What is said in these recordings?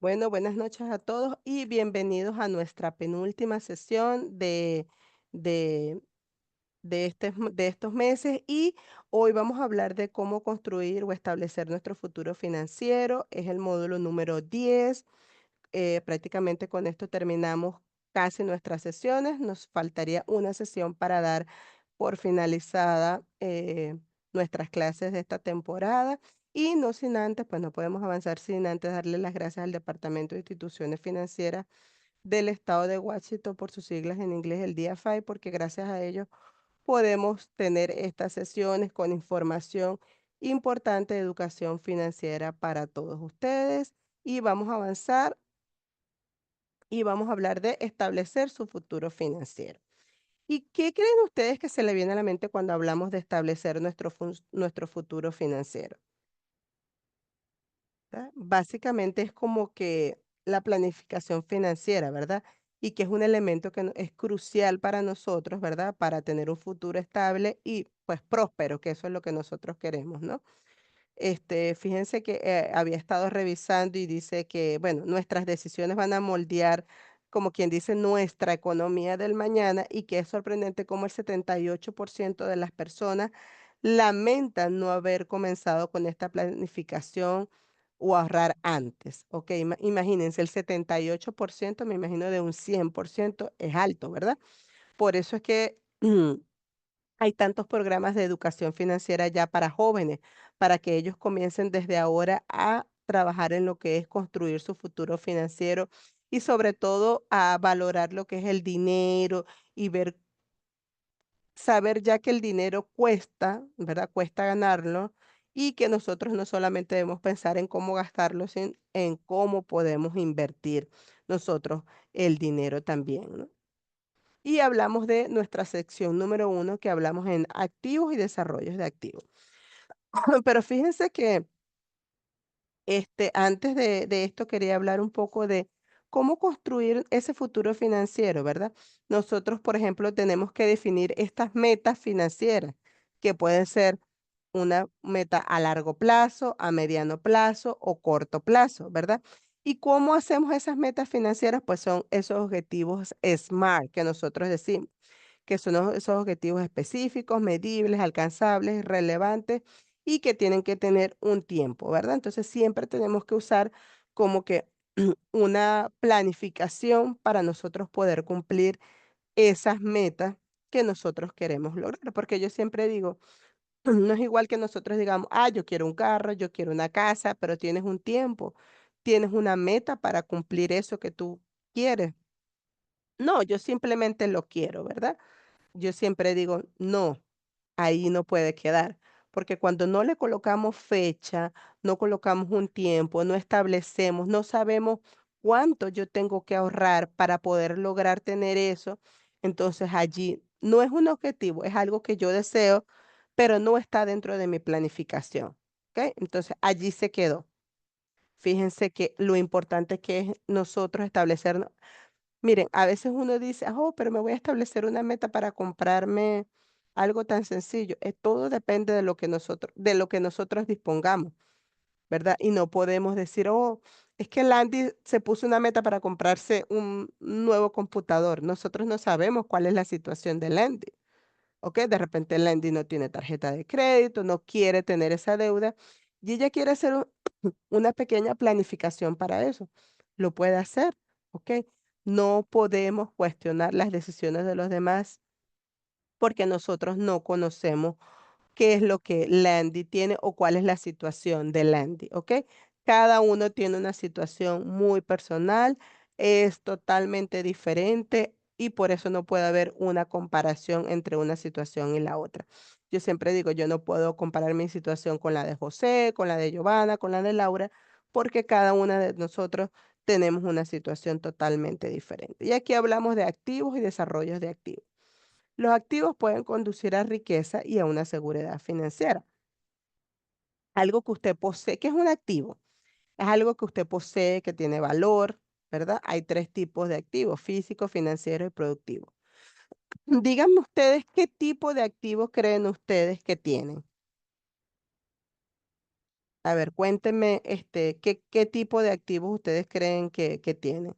Bueno, buenas noches a todos y bienvenidos a nuestra penúltima sesión de, de estos meses y hoy vamos a hablar de cómo construir o establecer nuestro futuro financiero. Es el módulo número 10. Prácticamente con esto terminamos casi nuestras sesiones. Nos faltaría una sesión para dar por finalizada nuestras clases de esta temporada. Y no sin antes, pues no podemos avanzar sin antes darle las gracias al Departamento de Instituciones Financieras del Estado de Washington por sus siglas en inglés, el DFI, porque gracias a ellos podemos tener estas sesiones con información importante de educación financiera para todos ustedes. Y vamos a avanzar y vamos a hablar de establecer su futuro financiero. ¿Y qué creen ustedes que se le viene a la mente cuando hablamos de establecer nuestro futuro financiero? ¿Verdad? Básicamente es como que la planificación financiera, ¿verdad? Y que es un elemento que es crucial para nosotros, ¿verdad? Para tener un futuro estable y pues próspero, que eso es lo que nosotros queremos, ¿no? Fíjense que había estado revisando y dice que, bueno, nuestras decisiones van a moldear, como quien dice, nuestra economía del mañana y que es sorprendente cómo el 78% de las personas lamentan no haber comenzado con esta planificación o ahorrar antes. Ok, imagínense, el 78%, me imagino de un 100% es alto, ¿verdad? Por eso es que hay tantos programas de educación financiera ya para jóvenes, para que ellos comiencen desde ahora a trabajar en lo que es construir su futuro financiero y sobre todo a valorar lo que es el dinero y saber ya que el dinero cuesta, ¿verdad? Cuesta ganarlo y que nosotros no solamente debemos pensar en cómo gastarlo, sino en cómo podemos invertir nosotros el dinero también, ¿no? Y hablamos de nuestra sección número uno, que hablamos en activos y desarrollos de activos. Pero fíjense que antes de esto quería hablar un poco de cómo construir ese futuro financiero, ¿verdad? Nosotros, por ejemplo, tenemos que definir estas metas financieras, que pueden ser una meta a largo plazo, a mediano plazo o corto plazo, ¿verdad? ¿Y cómo hacemos esas metas financieras? Pues son esos objetivos SMART que nosotros decimos que son esos objetivos específicos, medibles, alcanzables, relevantes y que tienen que tener un tiempo, ¿verdad? Entonces siempre tenemos que usar como que una planificación para nosotros poder cumplir esas metas que nosotros queremos lograr, porque yo siempre digo, no es igual que nosotros digamos, yo quiero un carro, yo quiero una casa, pero tienes un tiempo, tienes una meta para cumplir eso que tú quieres. No, yo simplemente lo quiero, ¿verdad? Yo siempre digo, no, ahí no puede quedar, porque cuando no le colocamos fecha, no colocamos un tiempo, no establecemos, no sabemos cuánto yo tengo que ahorrar para poder lograr tener eso, entonces allí no es un objetivo, es algo que yo deseo, pero no está dentro de mi planificación, ¿ok? Entonces allí se quedó. Fíjense que lo importante que es nosotros establecer. Miren, a veces uno dice: pero me voy a establecer una meta para comprarme algo tan sencillo". Todo depende de lo que nosotros dispongamos, ¿verdad? Y no podemos decir: es que Landy se puso una meta para comprarse un nuevo computador". Nosotros no sabemos cuál es la situación de Landy, ¿ok? De repente Landy no tiene tarjeta de crédito, no quiere tener esa deuda y ella quiere hacer una pequeña planificación para eso. Lo puede hacer, ¿ok? No podemos cuestionar las decisiones de los demás porque nosotros no conocemos qué es lo que Landy tiene o cuál es la situación de Landy, ¿ok? Cada uno tiene una situación muy personal, es totalmente diferente y por eso no puede haber una comparación entre una situación y la otra. Yo siempre digo, yo no puedo comparar mi situación con la de José, con la de Giovanna, con la de Laura, porque cada una de nosotros tenemos una situación totalmente diferente. Y aquí hablamos de activos y desarrollos de activos. Los activos pueden conducir a riqueza y a una seguridad financiera. Algo que usted posee, ¿qué es un activo? Es algo que usted posee, que tiene valor, ¿verdad? Hay tres tipos de activos: físico, financiero y productivo. Díganme ustedes qué tipo de activos creen ustedes que tienen. A ver, cuéntenme, ¿qué tipo de activos ustedes creen que tienen?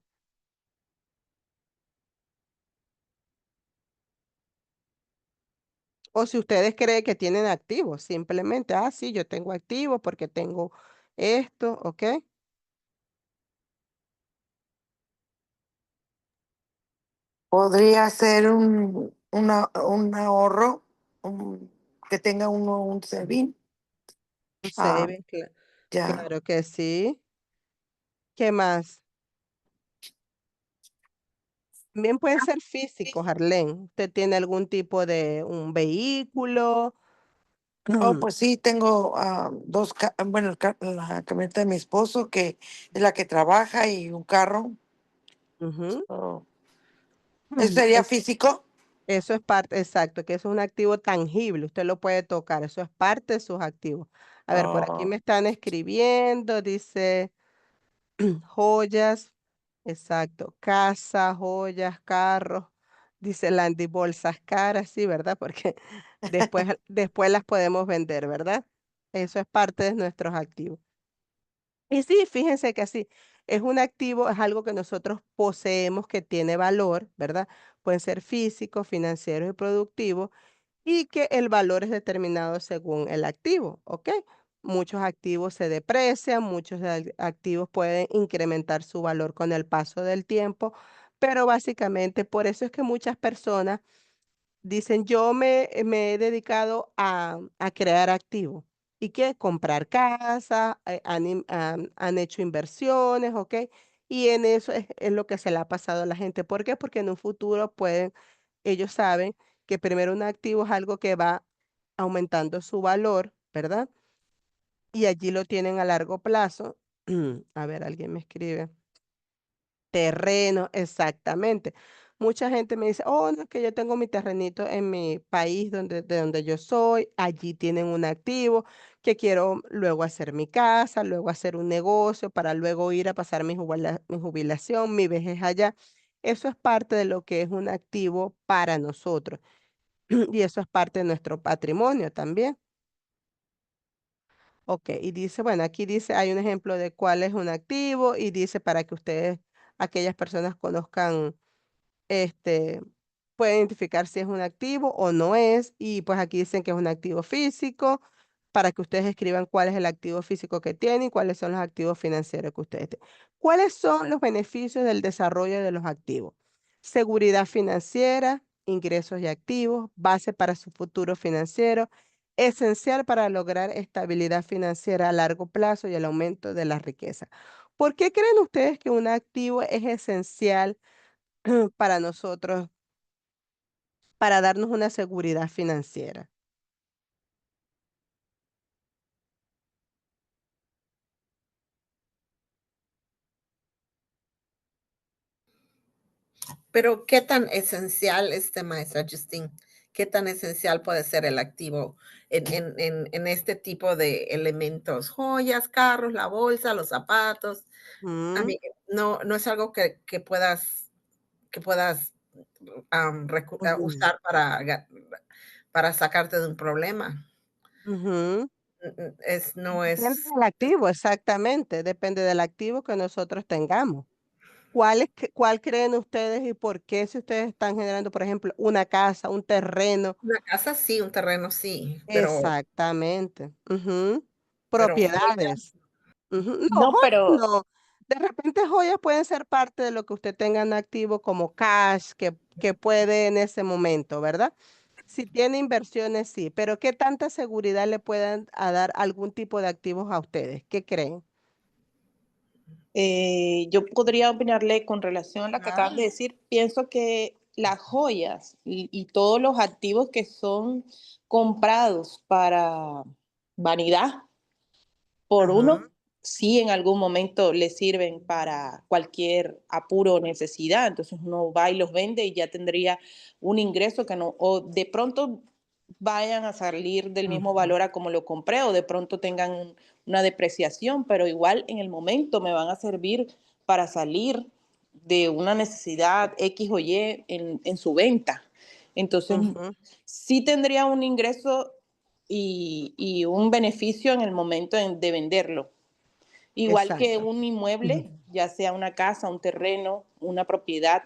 O si ustedes creen que tienen activos, simplemente, sí, yo tengo activos porque tengo esto, ¿ok? Podría ser un ahorro, que tenga uno un saving. Un Ah, saving, ya. claro que sí. ¿Qué más? También pueden ser físicos, Arlene. ¿Usted tiene algún tipo de un vehículo? Oh, pues sí, tengo bueno, la camioneta de mi esposo, que es la que trabaja, y un carro. Ujú. Oh, ¿eso sería Es- físico? Eso es parte, exacto, que eso es un activo tangible, usted lo puede tocar, eso es parte de sus activos. A ver, por aquí Oh, me están escribiendo, dice joyas, exacto, casa, joyas, carros, dice Landy, bolsas caras, sí, ¿verdad? Porque después las podemos vender, ¿verdad? Eso es parte de nuestros activos. Y sí, fíjense que así, es un activo, es algo que nosotros poseemos que tiene valor, ¿verdad? Pueden ser físicos, financieros y productivos, y que el valor es determinado según el activo, ¿ok? Muchos activos se deprecian, muchos activos pueden incrementar su valor con el paso del tiempo, pero básicamente por eso es que muchas personas dicen, yo me he dedicado a crear activos. ¿Y qué? Comprar casa, han hecho inversiones, ¿ok? Y en eso es lo que se le ha pasado a la gente. ¿Por qué? Porque en un futuro pueden, ellos saben que primero un activo es algo que va aumentando su valor, ¿verdad? Y allí lo tienen a largo plazo. A ver, alguien me escribe. Terreno, exactamente. Mucha gente me dice, oh, no, que yo tengo mi terrenito en mi país de donde yo soy, allí tienen un activo, que quiero luego hacer mi casa, luego hacer un negocio para luego ir a pasar mi jubilación, mi vejez allá. Eso es parte de lo que es un activo para nosotros y eso es parte de nuestro patrimonio también. Ok, y dice, bueno, aquí dice, hay un ejemplo de cuál es un activo y dice para que ustedes, aquellas personas conozcan este, puede identificar si es un activo o no es, y pues aquí dicen que es un activo físico, para que ustedes escriban cuál es el activo físico que tienen y cuáles son los activos financieros que ustedes tienen. ¿Cuáles son los beneficios del desarrollo de los activos? Seguridad financiera, ingresos y activos, base para su futuro financiero, esencial para lograr estabilidad financiera a largo plazo y el aumento de la riqueza. ¿Por qué creen ustedes que un activo es esencial para nosotros, para darnos una seguridad financiera? Pero, ¿qué tan esencial, maestra Justine, qué tan esencial puede ser el activo en este tipo de elementos? Joyas, carros, la bolsa, los zapatos. A Mm, mí no es algo que puedas ujú, usar para sacarte de un problema. ujú. No Depende es, del activo, exactamente, depende del activo que nosotros tengamos. ¿Cuál creen ustedes y por qué si ustedes están generando, por ejemplo, una casa, un terreno? una casa sí, un terreno sí, Exactamente. Ujú. pero Propiedades. Ujú. No, No, joyas pero no. De repente joyas pueden ser parte de lo que usted tenga en activo como cash, que puede en ese momento, ¿verdad? Si tiene inversiones, sí, pero ¿qué tanta seguridad le pueden a dar algún tipo de activos a ustedes? ¿Qué creen? yo podría opinarle con relación a lo que acaban de Ah, decir. Pienso que las joyas y todos los activos que son comprados para vanidad, por ajá, uno, sí en algún momento le sirven para cualquier apuro o necesidad. Entonces uno va y los vende y ya tendría un ingreso que no, o de pronto vayan a salir del mismo ujú, valor a como lo compré, o de pronto tengan una depreciación, pero igual en el momento me van a servir para salir de una necesidad X o Y en su venta. Entonces, ujú, sí tendría un ingreso y un beneficio en el momento de venderlo. Igual que Exacto. un inmueble, ya sea una casa, un terreno, una propiedad,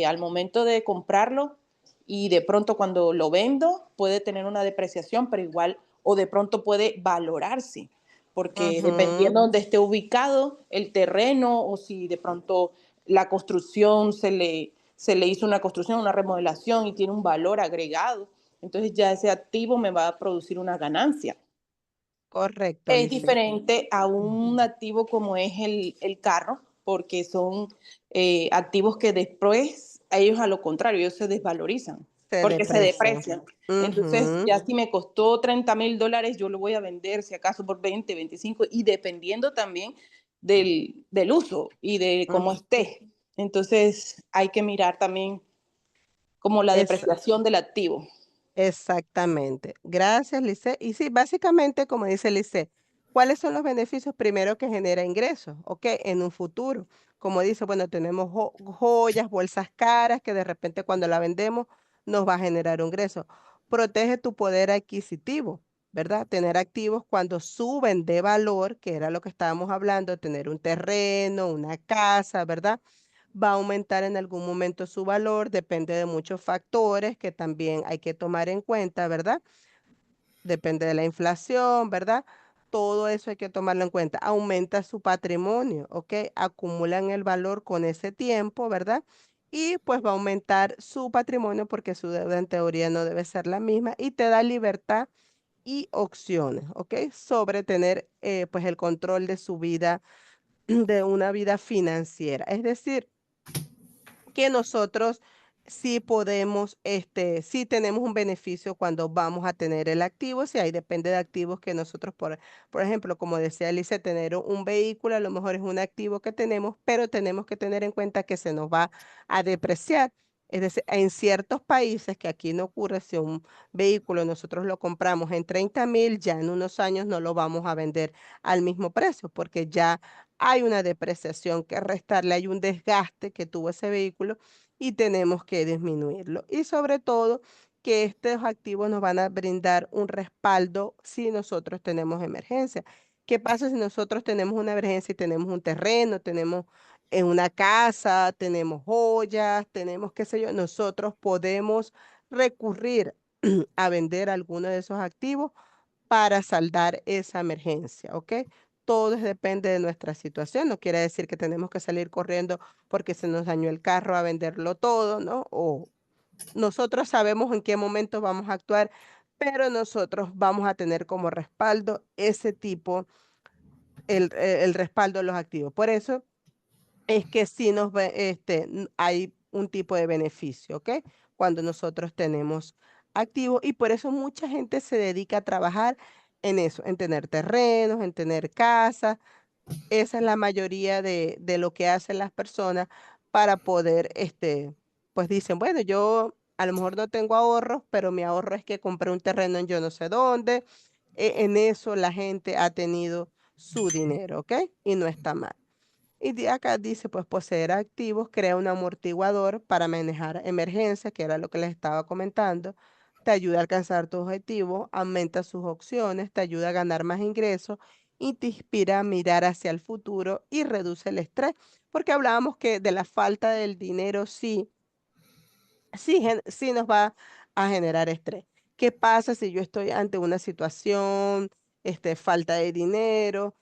al momento de comprarlo y de pronto cuando lo vendo puede tener una depreciación, pero igual, o de pronto puede valorarse, porque Ujú, dependiendo donde esté ubicado el terreno o si de pronto la construcción se le hizo una construcción, una remodelación y tiene un valor agregado, entonces ya ese activo me va a producir una ganancia. correcto, Es Lice. diferente a un activo como es el carro, porque son activos que después, a ellos a lo contrario, ellos se desvalorizan, Se porque se deprecian. deprecian. Entonces, Ujú, ya si me costó $30,000, yo lo voy a vender si acaso por 20, 25, y dependiendo también del uso y de cómo ujú. esté. Entonces, hay que mirar también como la Es, depreciación del activo. Exactamente. Gracias, Lice. Y sí, básicamente, como dice Lice, ¿cuáles son los beneficios? Primero que genera ingresos, ¿ok? En un futuro. Como dice, bueno, tenemos joyas, bolsas caras que de repente cuando la vendemos nos va a generar un ingreso. Protege tu poder adquisitivo, ¿verdad? Tener activos cuando suben de valor, que era lo que estábamos hablando, tener un terreno, una casa, ¿verdad? Va a aumentar en algún momento su valor, depende de muchos factores que también hay que tomar en cuenta, ¿verdad? Depende de la inflación, ¿verdad? Todo eso hay que tomarlo en cuenta. Aumenta su patrimonio, ¿ok? Acumulan el valor con ese tiempo, ¿verdad? Y pues va a aumentar su patrimonio porque su deuda en teoría no debe ser la misma y te da libertad y opciones, ¿ok? Sobre tener pues el control de su vida, de una vida financiera. Es decir, que nosotros sí podemos, sí tenemos un beneficio cuando vamos a tener el activo, si ahí depende de activos que nosotros, por ejemplo, como decía Alice, tener un vehículo a lo mejor es un activo que tenemos, pero tenemos que tener en cuenta que se nos va a depreciar. Es decir, en ciertos países, que aquí no ocurre, si un vehículo nosotros lo compramos en 30,000, ya en unos años no lo vamos a vender al mismo precio, porque ya hay una depreciación que restarle, hay un desgaste que tuvo ese vehículo y tenemos que disminuirlo. Y sobre todo, que estos activos nos van a brindar un respaldo si nosotros tenemos emergencia. ¿Qué pasa si nosotros tenemos una emergencia y tenemos un terreno, tenemos una casa, tenemos joyas, tenemos qué sé yo? Nosotros podemos recurrir a vender alguno de esos activos para saldar esa emergencia, ¿ok? Depende de nuestra situación. No quiere decir que tenemos que salir corriendo porque se nos dañó el carro a venderlo todo, ¿no? O nosotros sabemos en qué momento vamos a actuar, pero nosotros vamos a tener como respaldo ese tipo, el respaldo de los activos. Por eso es que sí hay un tipo de beneficio, ¿ok? Cuando nosotros tenemos activos y por eso mucha gente se dedica a trabajar en eso, en tener terrenos, en tener casas. Esa es la mayoría de lo que hacen las personas para poder, pues dicen, bueno, yo a lo mejor no tengo ahorros, pero mi ahorro es que compré un terreno en yo no sé dónde. En eso la gente ha tenido su dinero, ¿ok? Y no está mal. Y de acá dice, pues poseer activos crea un amortiguador para manejar emergencias, que era lo que les estaba comentando. Te ayuda a alcanzar tus objetivos, aumenta sus opciones, te ayuda a ganar más ingresos y te inspira a mirar hacia el futuro y reduce el estrés. Porque hablábamos que de la falta del dinero sí nos va a generar estrés. ¿Qué pasa si yo estoy ante una situación, falta de dinero?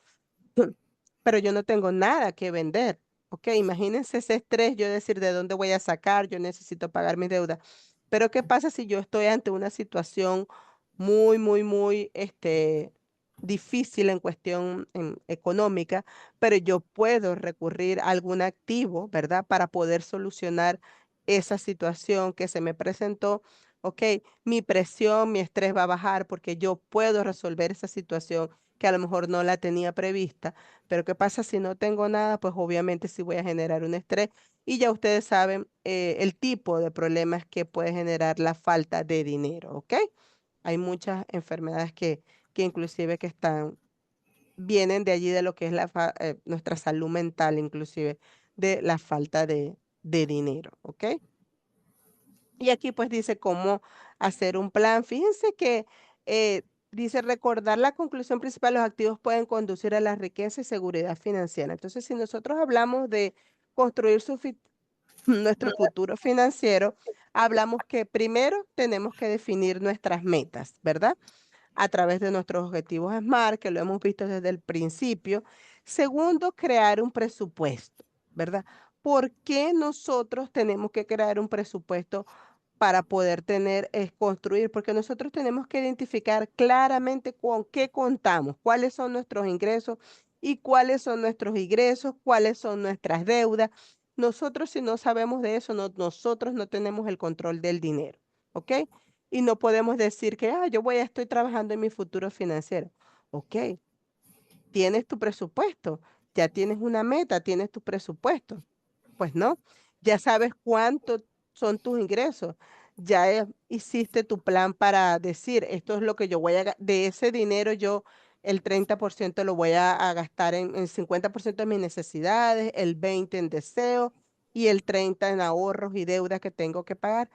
Pero yo no tengo nada que vender. Ok, imagínense ese estrés, yo decir de dónde voy a sacar, yo necesito pagar mis deudas. Pero ¿qué pasa si yo estoy ante una situación muy, muy, muy, difícil en cuestión económica, pero yo puedo recurrir a algún activo, ¿verdad? Para poder solucionar esa situación que se me presentó. Ok, mi presión, mi estrés va a bajar porque yo puedo resolver esa situación que a lo mejor no la tenía prevista. Pero ¿qué pasa si no tengo nada? Pues obviamente sí voy a generar un estrés y ya ustedes saben el tipo de problemas que puede generar la falta de dinero, ¿ok? Hay muchas enfermedades que inclusive que vienen de allí de lo que es nuestra salud mental, inclusive de la falta de dinero, ¿ok? Y aquí pues dice cómo hacer un plan. Fíjense que Dice, recordar la conclusión principal, los activos pueden conducir a la riqueza y seguridad financiera. Entonces, si nosotros hablamos de construir nuestro futuro financiero, hablamos que primero tenemos que definir nuestras metas, ¿verdad? A través de nuestros objetivos SMART, que lo hemos visto desde el principio. Segundo, crear un presupuesto, ¿verdad? ¿Por qué nosotros tenemos que crear un presupuesto para poder construir? Porque nosotros tenemos que identificar claramente con qué contamos, cuáles son nuestros ingresos y cuáles son nuestros ingresos, cuáles son nuestras deudas. Nosotros, si no sabemos de eso, nosotros no tenemos el control del dinero, ¿ok? Y no podemos decir que, estoy trabajando en mi futuro financiero. Ok, tienes tu presupuesto, ya tienes una meta, tienes tu presupuesto. Pues no, ya sabes cuánto son tus ingresos, ya hiciste tu plan para decir, esto es lo que yo voy de ese dinero yo el 30% lo voy a gastar en el 50% de mis necesidades, el 20% en deseo y el 30% en ahorros y deudas que tengo que pagar.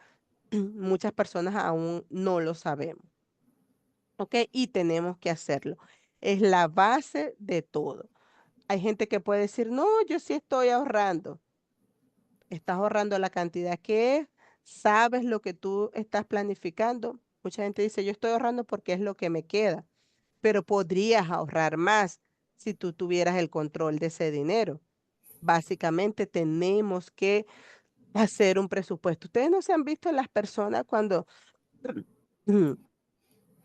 Muchas personas aún no lo sabemos, ¿ok? Y tenemos que hacerlo. Es la base de todo. Hay gente que puede decir, no, yo sí estoy ahorrando. Estás ahorrando la cantidad que es, sabes lo que tú estás planificando. Mucha gente dice, yo estoy ahorrando porque es lo que me queda, pero podrías ahorrar más si tú tuvieras el control de ese dinero. Básicamente tenemos que hacer un presupuesto. Ustedes no se han visto las personas cuando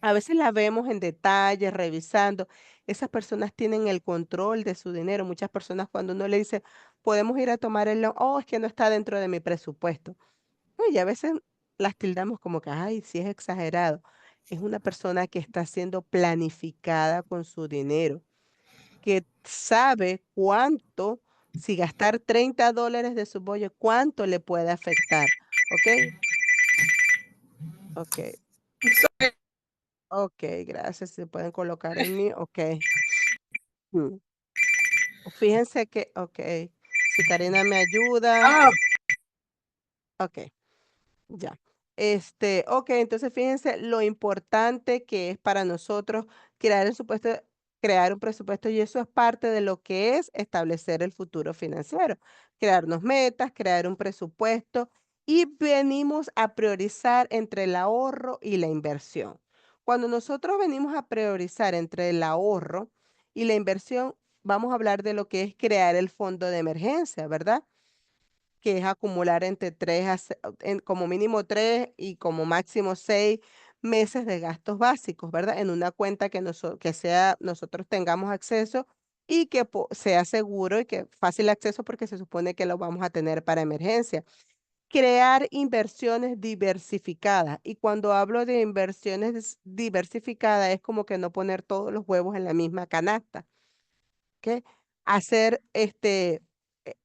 a veces la vemos en detalle, revisando. Esas personas tienen el control de su dinero. Muchas personas cuando uno le dice, podemos ir a tomar oh, es que no está dentro de mi presupuesto. Y a veces las tildamos como que, ay, sí es exagerado. Es una persona que está siendo planificada con su dinero, que sabe cuánto, si gastar $30 de su bollo, cuánto le puede afectar. ¿Ok? Ok. Ok, gracias. Se pueden colocar en mí. Ok. Mm. Fíjense que, ok, si Karina me ayuda, Ah, ok, ya. Ok, entonces fíjense lo importante que es para nosotros crear el supuesto, crear un presupuesto y eso es parte de lo que es establecer el futuro financiero. Crearnos metas, crear un presupuesto y venimos a priorizar entre el ahorro y la inversión. Cuando nosotros venimos a priorizar entre el ahorro y la inversión, vamos a hablar de lo que es crear el fondo de emergencia, ¿verdad? Que es acumular entre como mínimo 3 y como máximo 6 meses de gastos básicos, ¿verdad? En una cuenta que sea, nosotros tengamos acceso y que sea seguro y que fácil acceso porque se supone que lo vamos a tener para emergencia. Crear inversiones diversificadas. Y cuando hablo de inversiones diversificadas es como que no poner todos los huevos en la misma canasta. ¿Ok? Hacer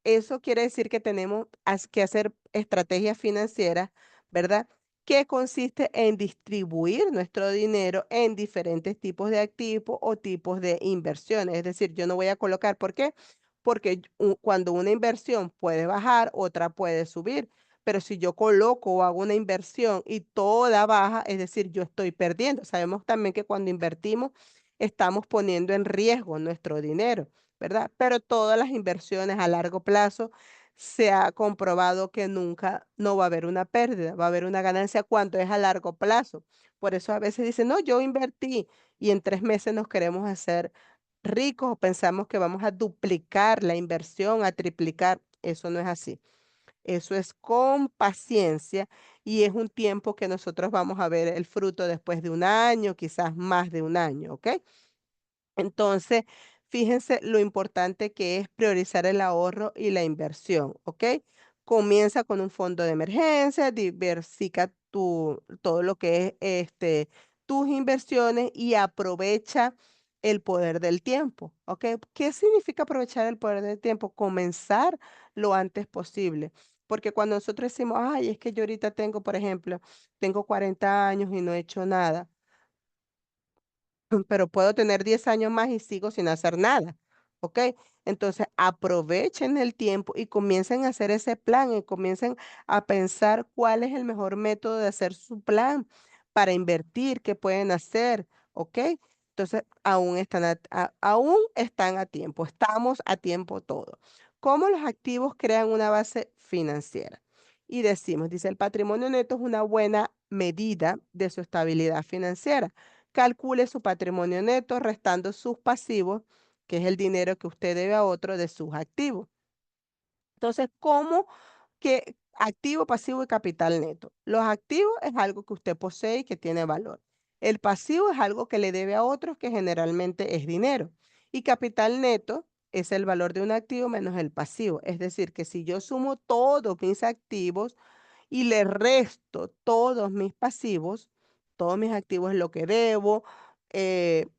eso quiere decir que tenemos que hacer estrategias financieras, ¿verdad? Que consiste en distribuir nuestro dinero en diferentes tipos de activos o tipos de inversiones. Es decir, yo no voy a colocar, ¿por qué? Porque cuando una inversión puede bajar, otra puede subir. Pero si yo coloco o hago una inversión y toda baja, es decir, yo estoy perdiendo. Sabemos también que cuando invertimos, estamos poniendo en riesgo nuestro dinero, ¿verdad? Pero todas las inversiones a largo plazo se ha comprobado que nunca no va a haber una pérdida, va a haber una ganancia cuando es a largo plazo. Por eso a veces dicen, no, yo invertí y en 3 meses nos queremos hacer ricos o pensamos que vamos a duplicar la inversión, a triplicar. Eso no es así. Eso es con paciencia y es un tiempo que nosotros vamos a ver el fruto después de un año, quizás más de un año, ¿ok? Entonces, fíjense lo importante que es priorizar el ahorro y la inversión, ¿ok? Comienza con un fondo de emergencia, diversifica todo lo que es tus inversiones y aprovecha el poder del tiempo, ¿ok? ¿Qué significa aprovechar el poder del tiempo? Comenzar lo antes posible. Porque cuando nosotros decimos, ay, es que yo ahorita tengo, por ejemplo, tengo 40 años y no he hecho nada, pero puedo tener 10 años más y sigo sin hacer nada, ¿ok? Entonces, aprovechen el tiempo y comiencen a hacer ese plan y comiencen a pensar cuál es el mejor método de hacer su plan para invertir, qué pueden hacer, ¿ok? Entonces, aún están a tiempo, estamos a tiempo todo. ¿Cómo los activos crean una base financiera? Y decimos, dice, el patrimonio neto es una buena medida de su estabilidad financiera. Calcule su patrimonio neto restando sus pasivos, que es el dinero que usted debe a otro, de sus activos. Entonces, ¿cómo que activo, pasivo y capital neto? Los activos es algo que usted posee y que tiene valor. El pasivo es algo que le debe a otros, que generalmente es dinero. Y capital neto es el valor de un activo menos el pasivo. Es decir, que si yo sumo todos mis activos y le resto todos mis activos, lo que debo,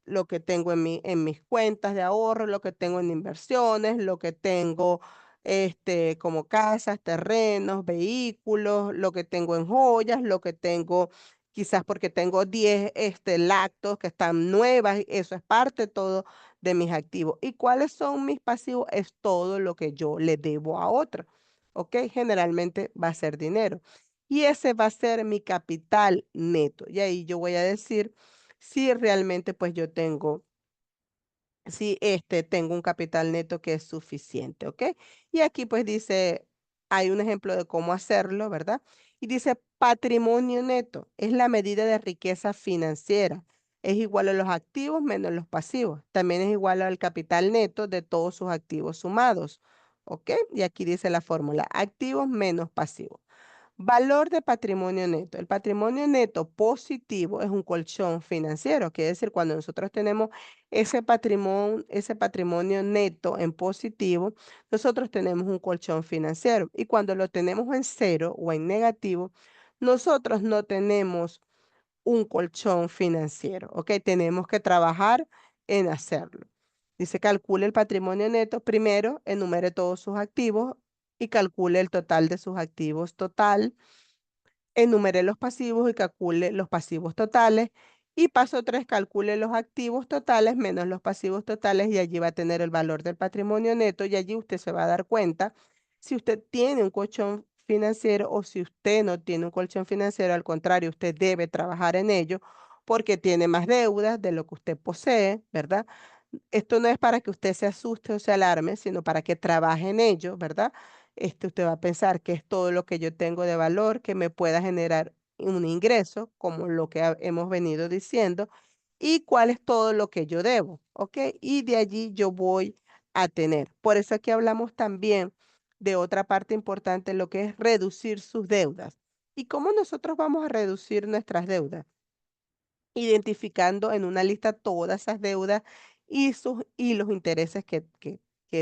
lo que tengo en mis cuentas de ahorro, lo que tengo en inversiones, lo que tengo como casas, terrenos, vehículos, lo que tengo en joyas, lo que tengo quizás porque tengo 10 lactos que están nuevas, y eso es parte todo de mis activos. ¿Y cuáles son mis pasivos? Es todo lo que yo le debo a otro. ¿Ok? Generalmente va a ser dinero. Y ese va a ser mi capital neto. Y ahí yo voy a decir si realmente pues yo tengo, si tengo un capital neto que es suficiente, ¿ok? Y aquí pues dice, hay un ejemplo de cómo hacerlo, ¿verdad? Y dice, patrimonio neto es la medida de riqueza financiera. Es igual a los activos menos los pasivos. También es igual al capital neto de todos sus activos sumados, ¿ok? Y aquí dice la fórmula, activos menos pasivos. Valor de patrimonio neto. El patrimonio neto positivo es un colchón financiero, quiere decir, cuando nosotros tenemos ese patrimonio neto en positivo, nosotros tenemos un colchón financiero. Y cuando lo tenemos en cero o en negativo, nosotros no tenemos un colchón financiero, ¿ok? Tenemos que trabajar en hacerlo. Dice, calcule el patrimonio neto. Primero, enumere todos sus activos y calcule el total de sus activos total. Enumere los pasivos y calcule los pasivos totales. Y paso 3, calcule los activos totales menos los pasivos totales y allí va a tener el valor del patrimonio neto y allí usted se va a dar cuenta si usted tiene un colchón financiero o si usted no tiene un colchón financiero. Al contrario, usted debe trabajar en ello porque tiene más deudas de lo que usted posee, ¿verdad? Esto no es para que usted se asuste o se alarme, sino para que trabaje en ello, ¿verdad? Usted va a pensar que es todo lo que yo tengo de valor que me pueda generar un ingreso, como lo que hemos venido diciendo, y cuál es todo lo que yo debo, ¿ok? Y de allí yo voy a tener. Por eso aquí hablamos también de otra parte importante, lo que es reducir sus deudas. ¿Y cómo nosotros vamos a reducir nuestras deudas? Identificando en una lista todas esas deudas y los intereses que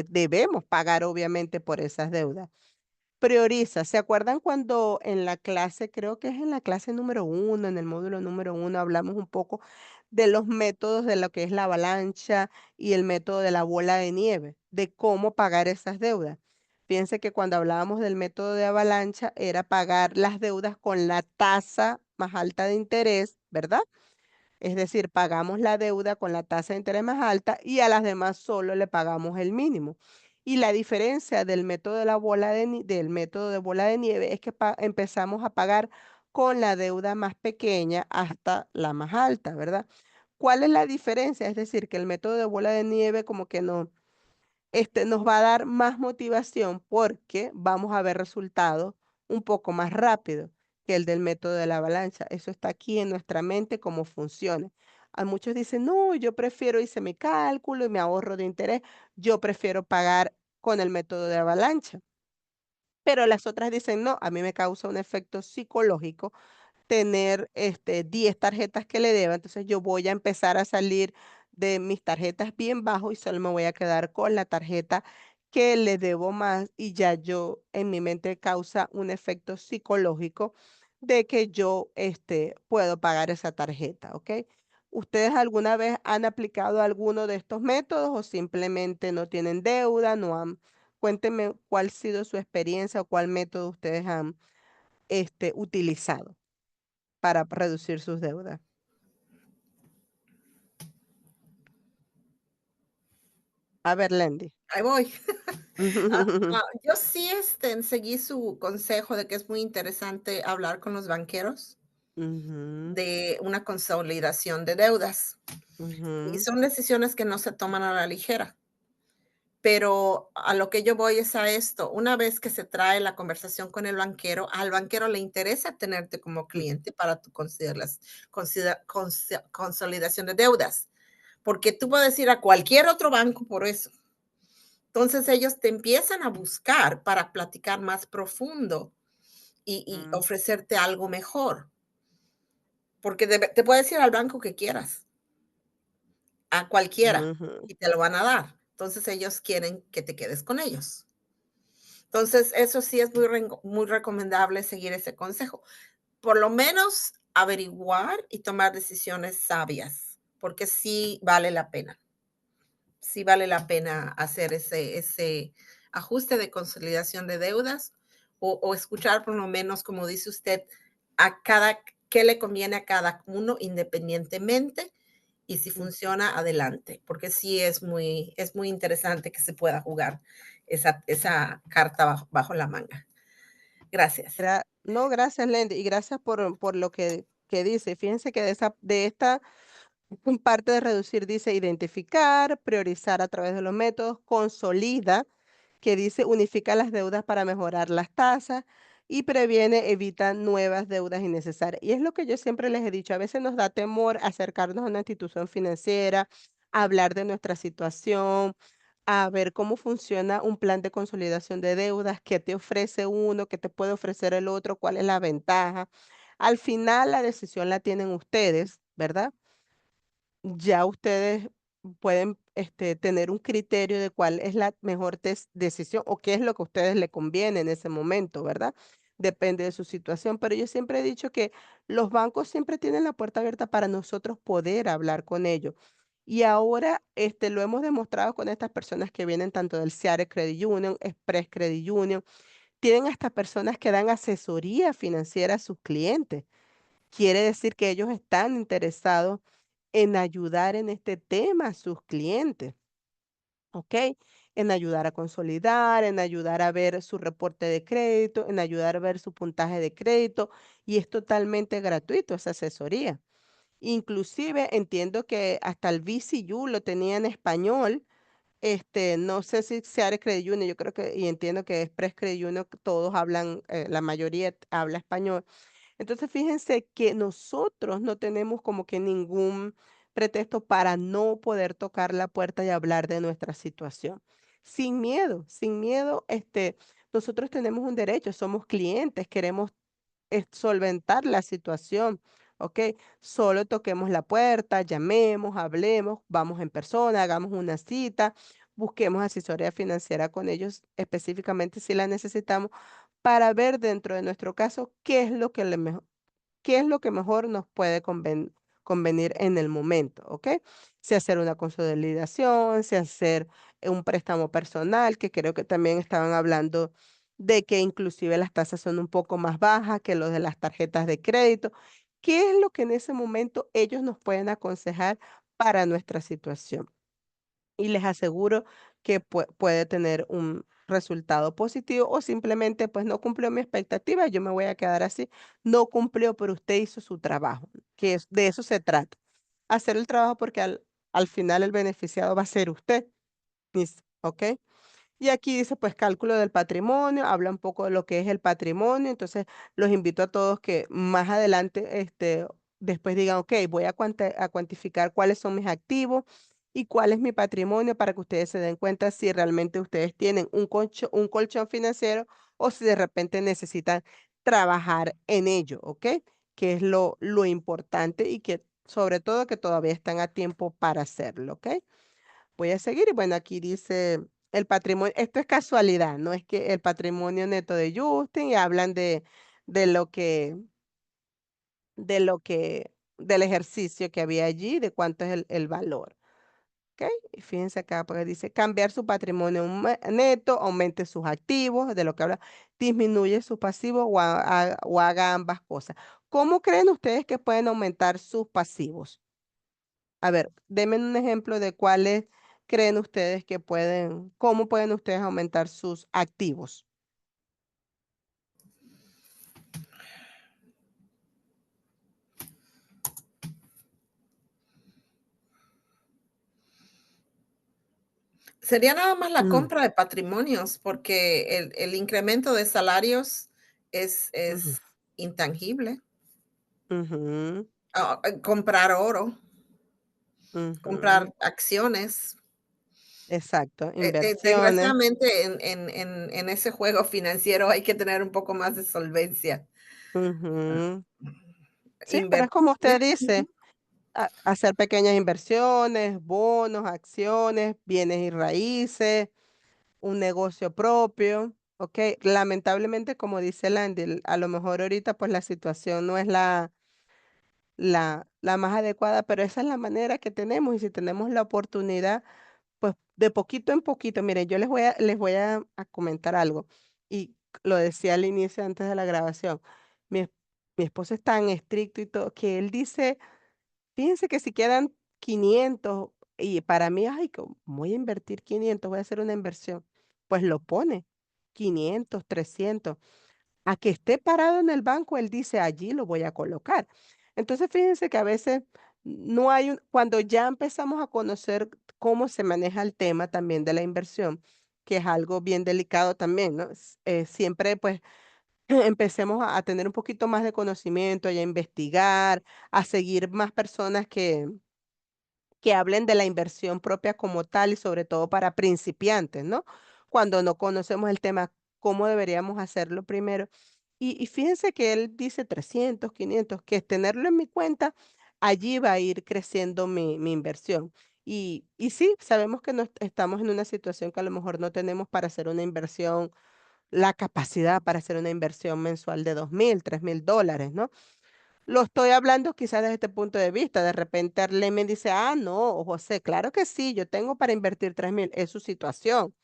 debemos pagar, obviamente, por esas deudas. Prioriza. ¿Se acuerdan cuando en la clase, creo que es en la clase número 1, en el módulo número 1, hablamos un poco de los métodos de lo que es la avalancha y el método de la bola de nieve, de cómo pagar esas deudas? Fíjense que cuando hablábamos del método de avalancha era pagar las deudas con la tasa más alta de interés, ¿verdad? Es decir, pagamos la deuda con la tasa de interés más alta y a las demás solo le pagamos el mínimo. Y la diferencia del método de del método de bola de nieve es que empezamos a pagar con la deuda más pequeña hasta la más alta, ¿verdad? ¿Cuál es la diferencia? Es decir, que el método de bola de nieve como que no, nos va a dar más motivación porque vamos a ver resultados un poco más rápido que el del método de la avalancha. Eso está aquí en nuestra mente, cómo funciona. A muchos dicen, no, yo prefiero hice mi cálculo y mi ahorro de interés, yo prefiero pagar con el método de avalancha. Pero las otras dicen, no, a mí me causa un efecto psicológico tener 10 tarjetas que le deba, entonces yo voy a empezar a salir de mis tarjetas bien bajo y solo me voy a quedar con la tarjeta que le debo más y ya yo en mi mente causa un efecto psicológico de que yo puedo pagar esa tarjeta, ¿ok? ¿Ustedes alguna vez han aplicado alguno de estos métodos o simplemente no tienen deuda, no han? Cuéntenme cuál ha sido su experiencia o cuál método ustedes han utilizado para reducir sus deudas. A ver, Lendy. Ahí voy. Yo sí seguí su consejo de que es muy interesante hablar con los banqueros Ujú, de una consolidación de deudas. Y ujú, son decisiones que no se toman a la ligera. Pero a lo que yo voy es a esto, una vez que se trae la conversación con el banquero, al banquero le interesa tenerte como cliente para tu consolidación de deudas, porque tú puedes ir a cualquier otro banco por eso. Entonces ellos te empiezan a buscar para platicar más profundo y mm, ofrecerte algo mejor, porque te puedes ir al banco que quieras, a cualquiera, ujú. y te lo van a dar. Entonces ellos quieren que te quedes con ellos. Entonces, eso sí es muy recomendable seguir ese consejo. Por lo menos averiguar y tomar decisiones sabias, porque sí vale la pena. Sí vale la pena hacer ese ajuste de consolidación de deudas o escuchar por lo menos, como dice usted, a cada, qué le conviene a cada uno independientemente y si Mm. funciona, adelante, porque sí es muy interesante que se pueda jugar esa carta bajo la manga. Gracias. No, gracias, Lendy, y gracias por lo que dice. Fíjense que de esta parte de reducir dice identificar, priorizar a través de los métodos, consolida, que dice unifica las deudas para mejorar las tasas y previene, evita nuevas deudas innecesarias. Y es lo que yo siempre les he dicho, a veces nos da temor acercarnos a una institución financiera, hablar de nuestra situación, a ver cómo funciona un plan de consolidación de deudas, qué te ofrece uno, qué te puede ofrecer el otro, cuál es la ventaja. Al final la decisión la tienen ustedes, ¿verdad? Ya ustedes pueden tener un criterio de cuál es la mejor decisión o qué es lo que a ustedes le conviene en ese momento, ¿verdad? Depende de su situación, pero yo siempre he dicho que los bancos siempre tienen la puerta abierta para nosotros poder hablar con ellos. Y ahora lo hemos demostrado con estas personas que vienen tanto del Seattle Credit Union, Express Credit Union, tienen hasta personas que dan asesoría financiera a sus clientes. Quiere decir que ellos están interesados en ayudar en este tema a sus clientes, ¿ok? En ayudar a consolidar, en ayudar a ver su reporte de crédito, en ayudar a ver su puntaje de crédito, y es totalmente gratuito esa asesoría. Inclusive entiendo que hasta el VCU lo tenía en español, no sé si Seattle Credit Union, yo creo que, y entiendo que Express Credit Union, todos hablan, la mayoría habla español. Entonces, fíjense que nosotros no tenemos como que ningún pretexto para no poder tocar la puerta y hablar de nuestra situación. Sin miedo, nosotros tenemos un derecho, somos clientes, queremos solventar la situación, ¿ok? Solo toquemos la puerta, llamemos, hablemos, vamos en persona, hagamos una cita, busquemos asesoría financiera con ellos específicamente si la necesitamos para ver dentro de nuestro caso qué es lo que qué es lo que mejor nos puede convenir en el momento, ¿ok? Si hacer una consolidación, si hacer un préstamo personal, que creo que también estaban hablando de que inclusive las tasas son un poco más bajas que los de las tarjetas de crédito. ¿Qué es lo que en ese momento ellos nos pueden aconsejar para nuestra situación? Y les aseguro que puede tener un resultado positivo o simplemente pues no cumplió mi expectativa, yo me voy a quedar así. No cumplió, pero usted hizo su trabajo, de eso se trata. Hacer el trabajo porque al final el beneficiado va a ser usted, ¿ok? Y aquí dice, pues, cálculo del patrimonio, habla un poco de lo que es el patrimonio. Entonces, los invito a todos que más adelante, después digan, ok, voy a cuantificar cuáles son mis activos y cuál es mi patrimonio para que ustedes se den cuenta si realmente ustedes tienen un colchón financiero o si de repente necesitan trabajar en ello, ¿ok? Que es lo importante y que sobre todo que todavía están a tiempo para hacerlo, ¿ok? Voy a seguir y bueno, aquí dice el patrimonio, esto es casualidad, no es que el patrimonio neto de Justin y hablan de lo que, de lo que, del ejercicio que había allí, de cuánto es el valor. ¿Ok? Y fíjense acá, porque dice cambiar su patrimonio neto, aumente sus activos, de lo que habla, disminuye sus pasivos o haga ambas cosas. ¿Cómo creen ustedes que pueden aumentar sus pasivos? A ver, denme un ejemplo de cuáles creen ustedes que pueden, cómo pueden ustedes aumentar sus activos. Sería nada más la Mm, compra de patrimonios, porque el incremento de salarios ujú, es intangible. ujú, Comprar oro, ujú. comprar acciones. Exacto, inversiones. Desgraciadamente, en ese juego financiero hay que tener un poco más de solvencia. Ujú. Sí, pero es Invertir. como usted dice, hacer pequeñas inversiones, bonos, acciones, bienes y raíces, un negocio propio, ¿ok? Lamentablemente, como dice Landy, a lo mejor ahorita pues la situación no es la más adecuada, pero esa es la manera que tenemos y si tenemos la oportunidad, pues de poquito en poquito, miren, yo les voy a comentar algo y lo decía al inicio antes de la grabación. Mi, es- mi esposo es tan estricto y todo que él dice, fíjense que si quedan 500 y para mí, ay, voy a invertir 500, voy a hacer una inversión, pues lo pone 500, 300. A que esté parado en el banco, él dice: "Allí lo voy a colocar". Entonces, fíjense que a veces no hay un cuando ya empezamos a conocer cómo se maneja el tema también de la inversión, que es algo bien delicado también, ¿no? Siempre, pues, empecemos a tener un poquito más de conocimiento y a investigar, a seguir más personas que hablen de la inversión propia como tal y sobre todo para principiantes, ¿no? Cuando no conocemos el tema, ¿cómo deberíamos hacerlo primero? Y fíjense que él dice 300, 500, que es tenerlo en mi cuenta, allí va a ir creciendo mi inversión. Y sí, sabemos que no estamos en una situación que a lo mejor no tenemos para hacer una inversión, la capacidad para hacer una inversión mensual de 2,000, $3,000, ¿no? Lo estoy hablando quizás desde este punto de vista. De repente Arlene me dice, ah, no, José, claro que sí, yo tengo para invertir 3,000, es su situación.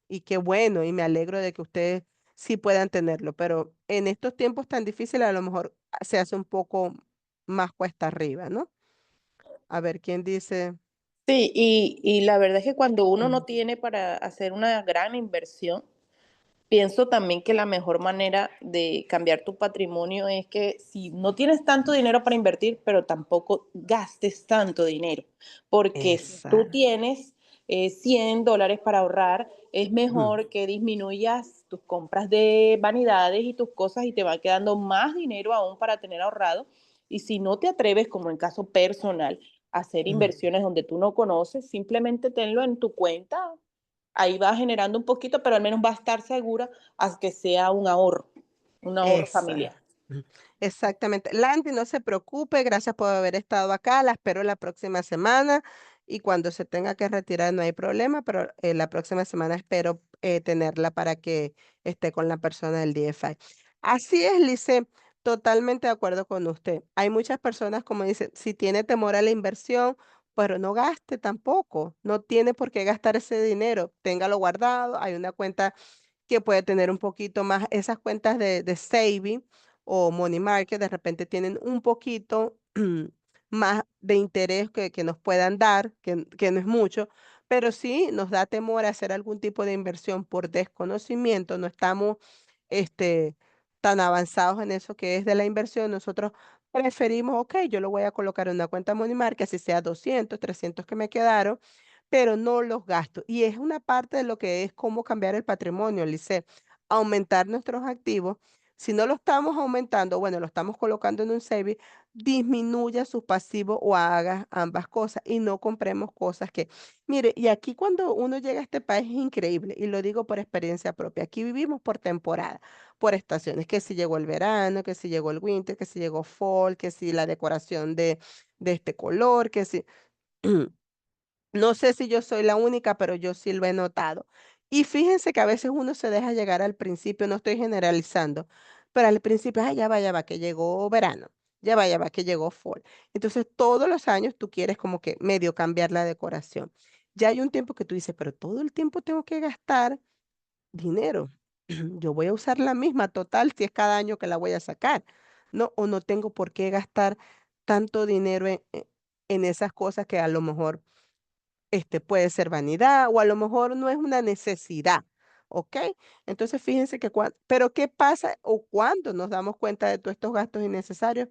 Y qué bueno, y me alegro de que ustedes sí puedan tenerlo, pero en estos tiempos tan difíciles a lo mejor se hace un poco más cuesta arriba, ¿no? A ver, ¿quién dice? Sí, y la verdad es que cuando uno Mm, no tiene para hacer una gran inversión, pienso también que la mejor manera de cambiar tu patrimonio es que si no tienes tanto dinero para invertir, pero tampoco gastes tanto dinero, porque si tú Exacto. tienes $100 para ahorrar, es Mm, mejor que disminuyas tus compras de vanidades y tus cosas y te va quedando más dinero aún para tener ahorrado. Y si no te atreves, como en caso personal, a hacer mm. inversiones donde tú no conoces, simplemente tenlo en tu cuenta. Ahí va generando un poquito, pero al menos va a estar segura a que sea un ahorro Exacto. familiar. Exactamente. Landy, no se preocupe, gracias por haber estado acá, la espero la próxima semana y cuando se tenga que retirar no hay problema, pero la próxima semana espero tenerla para que esté con la persona del DFI. Así es, Lice, totalmente de acuerdo con usted. Hay muchas personas, como dicen, si tiene temor a la inversión, pero no gaste tampoco, no tiene por qué gastar ese dinero, téngalo guardado, hay una cuenta que puede tener un poquito más esas cuentas de saving o money market, de repente tienen un poquito más de interés que nos puedan dar, que no es mucho, pero sí nos da temor hacer algún tipo de inversión por desconocimiento, no estamos este, tan avanzados en eso que es de la inversión, nosotros preferimos, ok, yo lo voy a colocar en una cuenta money market, así sea 200, 300 que me quedaron, pero no los gasto. Y es una parte de lo que es cómo cambiar el patrimonio, Lice, aumentar nuestros activos. Si no lo estamos aumentando, bueno, lo estamos colocando en un saving, disminuya sus pasivos o haga ambas cosas y no compremos cosas que, mire, y aquí cuando uno llega a este país es increíble, y lo digo por experiencia propia, aquí vivimos por temporada, por estaciones, que si llegó el verano, que si llegó el winter, que si llegó fall, que si la decoración de este color, que si... No sé si yo soy la única, pero yo sí lo he notado. Y fíjense que a veces uno se deja llegar al principio, no estoy generalizando, pero al principio, ay, ya va, que llegó verano, ya va, que llegó fall. Entonces, todos los años tú quieres como que medio cambiar la decoración. Ya hay un tiempo que tú dices, pero todo el tiempo tengo que gastar dinero. Yo voy a usar la misma total si es cada año que la voy a sacar, ¿no? O no tengo por qué gastar tanto dinero en esas cosas que a lo mejor puede ser vanidad o a lo mejor no es una necesidad, ¿ok? Entonces fíjense que pero ¿qué pasa o cuándo nos damos cuenta de todos estos gastos innecesarios?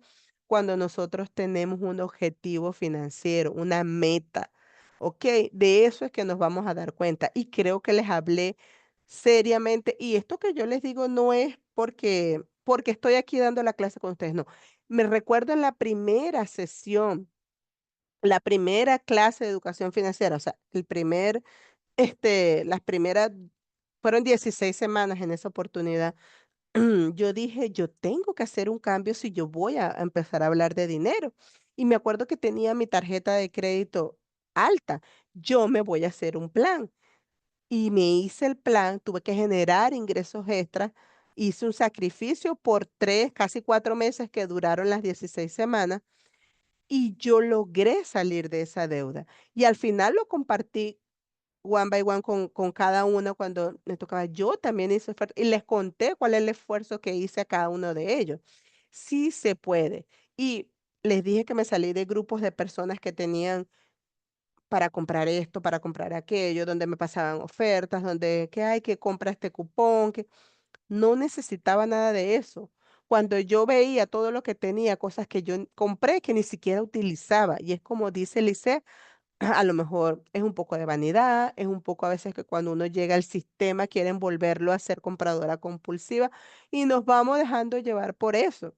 Cuando nosotros tenemos un objetivo financiero, una meta. ¿ok? De eso es que nos vamos a dar cuenta. Y creo que les hablé seriamente. Y esto que yo les digo no es porque estoy aquí dando la clase con ustedes, no. Me recuerdo en la primera sesión, la primera clase de educación financiera, o sea, las primeras, fueron 16 semanas en esa oportunidad. Yo dije, yo tengo que hacer un cambio si yo voy a empezar a hablar de dinero. Y me acuerdo que tenía mi tarjeta de crédito alta. Yo me voy a hacer un plan. Y me hice el plan, tuve que generar ingresos extras, hice un sacrificio por 3, casi 4 meses que duraron las 16 semanas y yo logré salir de esa deuda. Y al final lo compartí one by one con cada uno cuando me tocaba. Yo también hice esfuerzo y les conté cuál es el esfuerzo que hice a cada uno de ellos. Sí se puede. Y les dije que me salí de grupos de personas que tenían para comprar esto, para comprar aquello, donde me pasaban ofertas, donde que hay que comprar este cupón, que no necesitaba nada de eso. Cuando yo veía todo lo que tenía, cosas que yo compré que ni siquiera utilizaba, y es como dice Lice, a lo mejor es un poco de vanidad, es un poco a veces que cuando uno llega al sistema quieren volverlo a ser compradora compulsiva y nos vamos dejando llevar por eso.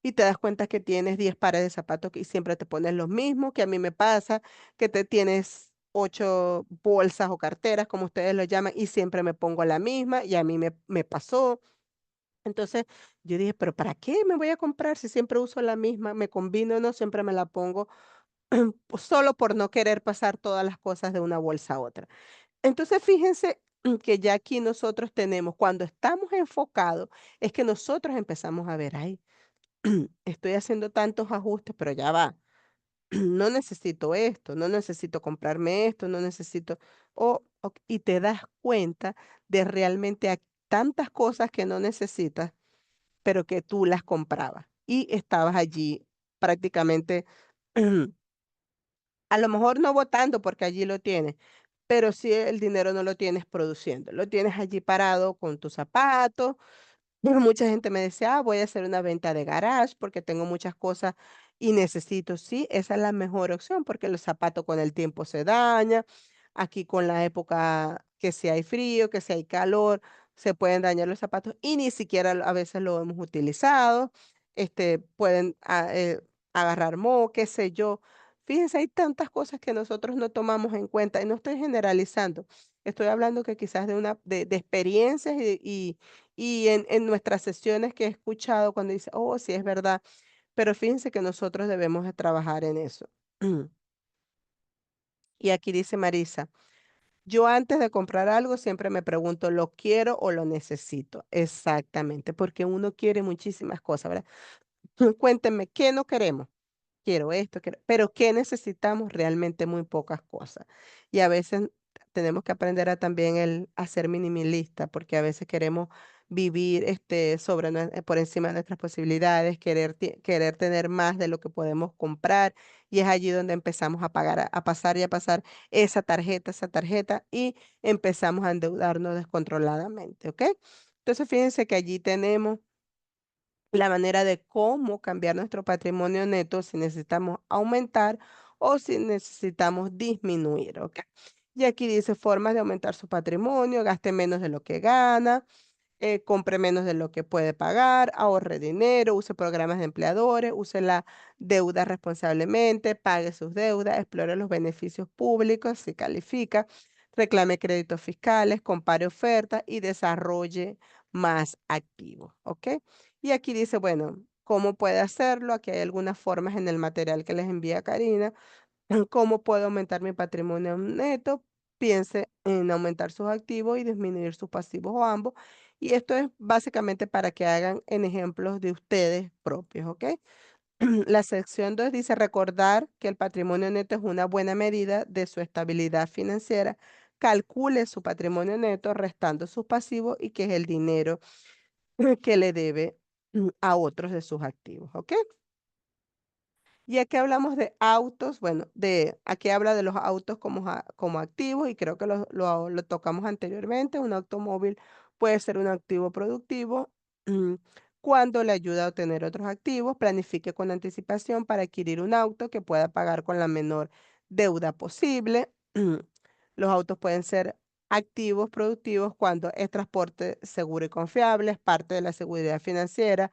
Y te das cuenta que tienes 10 pares de zapatos y siempre te pones los mismos, que a mí me pasa, que te tienes 8 bolsas o carteras, como ustedes lo llaman, y siempre me pongo la misma y a mí me pasó. Entonces yo dije, pero ¿para qué me voy a comprar si siempre uso la misma? Me combino o no, siempre me la pongo pues, solo por no querer pasar todas las cosas de una bolsa a otra. Entonces, fíjense que ya aquí nosotros tenemos, cuando estamos enfocados, es que nosotros empezamos a ver, ay, estoy haciendo tantos ajustes, pero ya va, no necesito esto, no necesito comprarme esto, no necesito, y te das cuenta de realmente tantas cosas que no necesitas, pero que tú las comprabas y estabas allí prácticamente a lo mejor no votando porque allí lo tienes, pero sí el dinero no lo tienes produciendo, lo tienes allí parado con tus zapatos. Mucha gente me decía, voy a hacer una venta de garage porque tengo muchas cosas y necesito. Sí, esa es la mejor opción porque los zapatos con el tiempo se dañan. Aquí con la época que si hay frío, que si hay calor, se pueden dañar los zapatos y ni siquiera a veces lo hemos utilizado. Pueden agarrar moho, qué sé yo. Fíjense, hay tantas cosas que nosotros no tomamos en cuenta y no estoy generalizando. Estoy hablando que quizás de experiencias y en nuestras sesiones que he escuchado cuando dice, oh, sí es verdad, pero fíjense que nosotros debemos de trabajar en eso. Y aquí dice Marisa, yo antes de comprar algo siempre me pregunto, ¿lo quiero o lo necesito? Exactamente, porque uno quiere muchísimas cosas, ¿verdad? Cuéntenme, ¿qué no queremos? Quiero esto, pero ¿qué necesitamos? Realmente muy pocas cosas. Y a veces tenemos que aprender a también a ser minimalista, porque a veces queremos vivir por encima de nuestras posibilidades, querer tener más de lo que podemos comprar, y es allí donde empezamos a pagar, a pasar y a pasar esa tarjeta, y empezamos a endeudarnos descontroladamente, ¿ok? Entonces, fíjense que allí tenemos la manera de cómo cambiar nuestro patrimonio neto si necesitamos aumentar o si necesitamos disminuir, ¿ok? Y aquí dice formas de aumentar su patrimonio, gaste menos de lo que gana, compre menos de lo que puede pagar, ahorre dinero, use programas de empleadores, use la deuda responsablemente, pague sus deudas, explore los beneficios públicos si califica, reclame créditos fiscales, compare ofertas y desarrolle más activos, ¿ok? Y aquí dice, bueno, ¿cómo puede hacerlo? Aquí hay algunas formas en el material que les envía Karina. ¿Cómo puedo aumentar mi patrimonio neto? Piense en aumentar sus activos y disminuir sus pasivos o ambos. Y esto es básicamente para que hagan en ejemplos de ustedes propios, ¿ok? La sección 2 dice recordar que el patrimonio neto es una buena medida de su estabilidad financiera. Calcule su patrimonio neto restando sus pasivos y que es el dinero que le debe a otros de sus activos, ¿ok? Y aquí hablamos de autos, bueno, aquí habla de los autos como activos y creo que lo tocamos anteriormente. Un automóvil puede ser un activo productivo cuando le ayuda a obtener otros activos. Planifique con anticipación para adquirir un auto que pueda pagar con la menor deuda posible. Los autos pueden ser activos productivos cuando es transporte seguro y confiable, es parte de la seguridad financiera,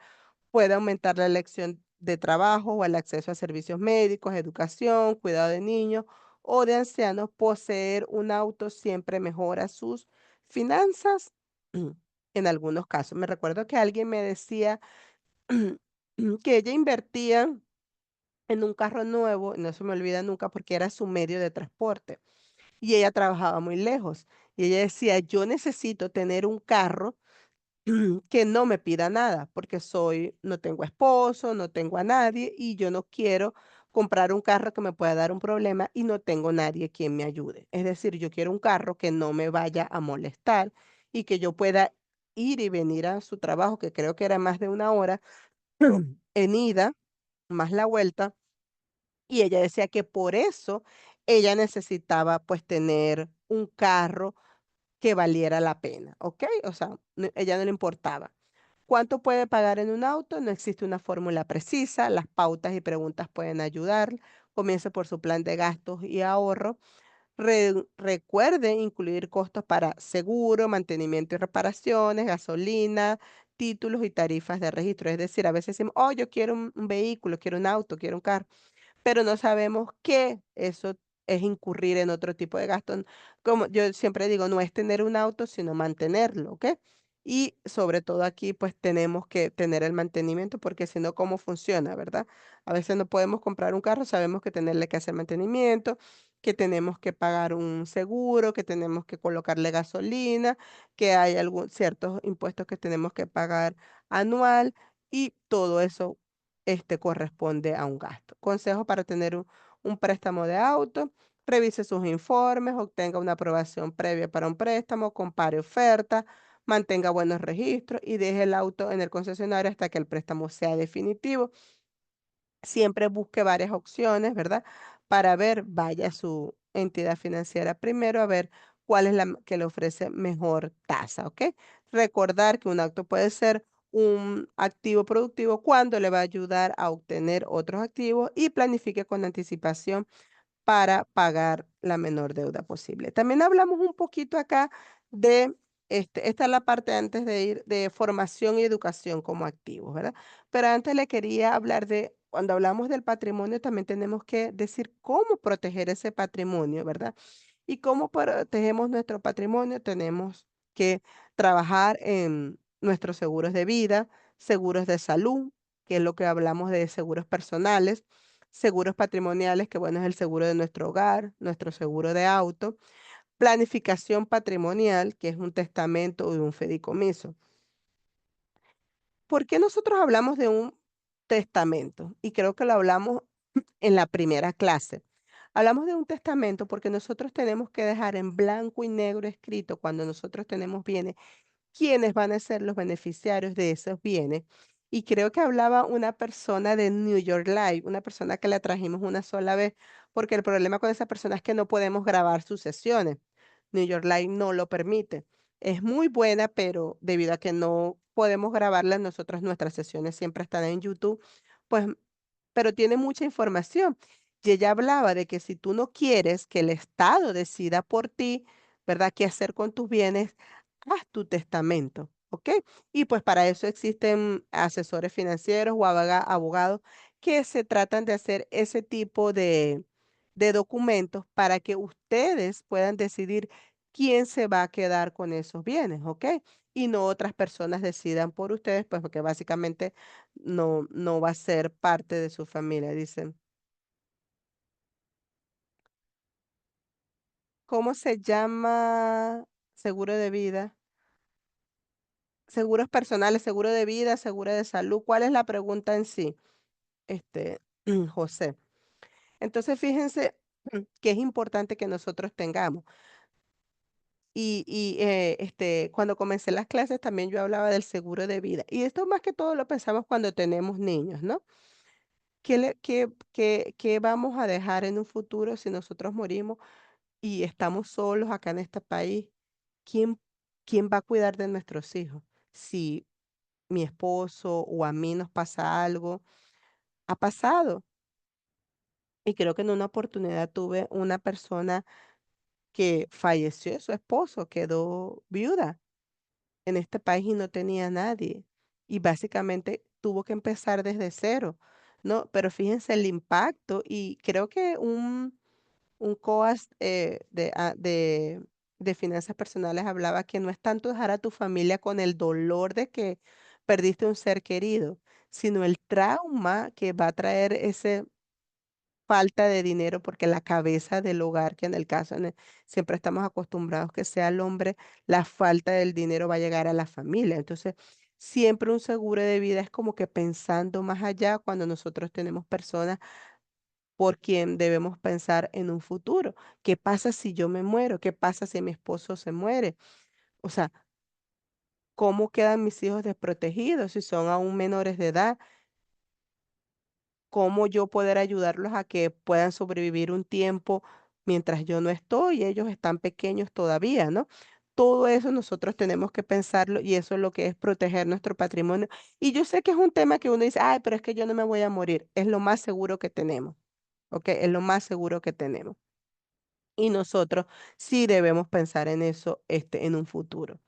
puede aumentar la elección de trabajo o el acceso a servicios médicos, educación, cuidado de niños o de ancianos. Poseer un auto siempre mejora sus finanzas en algunos casos. Me recuerdo que alguien me decía que ella invertía en un carro nuevo, no se me olvida nunca porque era su medio de transporte y ella trabajaba muy lejos. Y ella decía, yo necesito tener un carro que no me pida nada, porque no tengo esposo, no tengo a nadie y yo no quiero comprar un carro que me pueda dar un problema y no tengo nadie quien me ayude. Es decir, yo quiero un carro que no me vaya a molestar y que yo pueda ir y venir a su trabajo, que creo que era más de una hora en ida, más la vuelta. Y ella decía que por eso ella necesitaba pues tener un carro que valiera la pena, ¿ok? O sea, ella no le importaba. ¿Cuánto puede pagar en un auto? No existe una fórmula precisa. Las pautas y preguntas pueden ayudar. Comience por su plan de gastos y ahorro. Recuerde incluir costos para seguro, mantenimiento y reparaciones, gasolina, títulos y tarifas de registro. Es decir, a veces decimos, oh, yo quiero un vehículo, quiero un auto, quiero un carro, pero no sabemos que eso es incurrir en otro tipo de gastos. Como yo siempre digo, no es tener un auto, sino mantenerlo, ¿ok? Y sobre todo aquí, pues tenemos que tener el mantenimiento, porque si no, ¿cómo funciona, verdad? A veces no podemos comprar un carro, sabemos que tenerle que hacer mantenimiento, que tenemos que pagar un seguro, que tenemos que colocarle gasolina, que hay ciertos impuestos que tenemos que pagar anual y todo eso corresponde a un gasto. Consejo para tener un préstamo de auto: revise sus informes, obtenga una aprobación previa para un préstamo, compare ofertas, mantenga buenos registros y deje el auto en el concesionario hasta que el préstamo sea definitivo. Siempre busque varias opciones, ¿verdad? Para ver, vaya a su entidad financiera primero a ver cuál es que le ofrece mejor tasa, ¿ok? Recordar que un acto puede ser un activo productivo cuando le va a ayudar a obtener otros activos y planifique con anticipación para pagar la menor deuda posible. También hablamos un poquito acá de, esta es la parte antes de ir, de formación y educación como activos, ¿verdad? Pero antes le quería hablar de, cuando hablamos del patrimonio, también tenemos que decir cómo proteger ese patrimonio, ¿verdad? Y cómo protegemos nuestro patrimonio, tenemos que trabajar en nuestros seguros de vida, seguros de salud, que es lo que hablamos de seguros personales, seguros patrimoniales, que bueno, es el seguro de nuestro hogar, nuestro seguro de auto, planificación patrimonial, que es un testamento o un fideicomiso. ¿Por qué nosotros hablamos de un testamento? Y creo que lo hablamos en la primera clase. Hablamos de un testamento porque nosotros tenemos que dejar en blanco y negro escrito cuando nosotros tenemos bienes quiénes van a ser los beneficiarios de esos bienes. Y creo que hablaba una persona de New York Live, una persona que la trajimos una sola vez, porque el problema con esa persona es que no podemos grabar sus sesiones. New York Live no lo permite. Es muy buena, pero debido a que no podemos grabarla, nosotros nuestras sesiones siempre están en YouTube, pues, pero tiene mucha información. Y ella hablaba de que si tú no quieres que el Estado decida por ti, ¿verdad? ¿Qué hacer con tus bienes? Haz tu testamento, ¿ok? Y pues para eso existen asesores financieros o abogados que se tratan de hacer ese tipo de documentos para que ustedes puedan decidir quién se va a quedar con esos bienes, ¿ok? Y no otras personas decidan por ustedes, pues porque básicamente no va a ser parte de su familia, dicen. ¿Cómo se llama seguro de vida? Seguros personales, seguro de vida, seguro de salud. ¿Cuál es la pregunta en sí? Este, José. Entonces, fíjense que es importante que nosotros tengamos. Cuando comencé las clases también yo hablaba del seguro de vida. Y esto más que todo lo pensamos cuando tenemos niños, ¿no? ¿Qué vamos a dejar en un futuro si nosotros morimos y estamos solos acá en este país? ¿Quién, quién va a cuidar de nuestros hijos? Si mi esposo o a mí nos pasa algo, ha pasado. Y creo que en una oportunidad tuve una persona que falleció, su esposo quedó viuda en este país y no tenía nadie. Y básicamente tuvo que empezar desde cero, ¿no? Pero fíjense el impacto y creo que un coach de finanzas personales hablaba que no es tanto dejar a tu familia con el dolor de que perdiste un ser querido, sino el trauma que va a traer ese falta de dinero, porque la cabeza del hogar, que en el caso siempre estamos acostumbrados que sea el hombre, la falta del dinero va a llegar a la familia. Entonces, siempre un seguro de vida es como que pensando más allá cuando nosotros tenemos personas por quien debemos pensar en un futuro. ¿Qué pasa si yo me muero? ¿Qué pasa si mi esposo se muere? O sea, ¿cómo quedan mis hijos desprotegidos si son aún menores de edad? ¿Cómo yo poder ayudarlos a que puedan sobrevivir un tiempo mientras yo no estoy? Ellos están pequeños todavía, ¿no? Todo eso nosotros tenemos que pensarlo y eso es lo que es proteger nuestro patrimonio. Y yo sé que es un tema que uno dice, ay, pero es que yo no me voy a morir. Es lo más seguro que tenemos, ¿ok? Es lo más seguro que tenemos. Y nosotros sí debemos pensar en eso, en un futuro.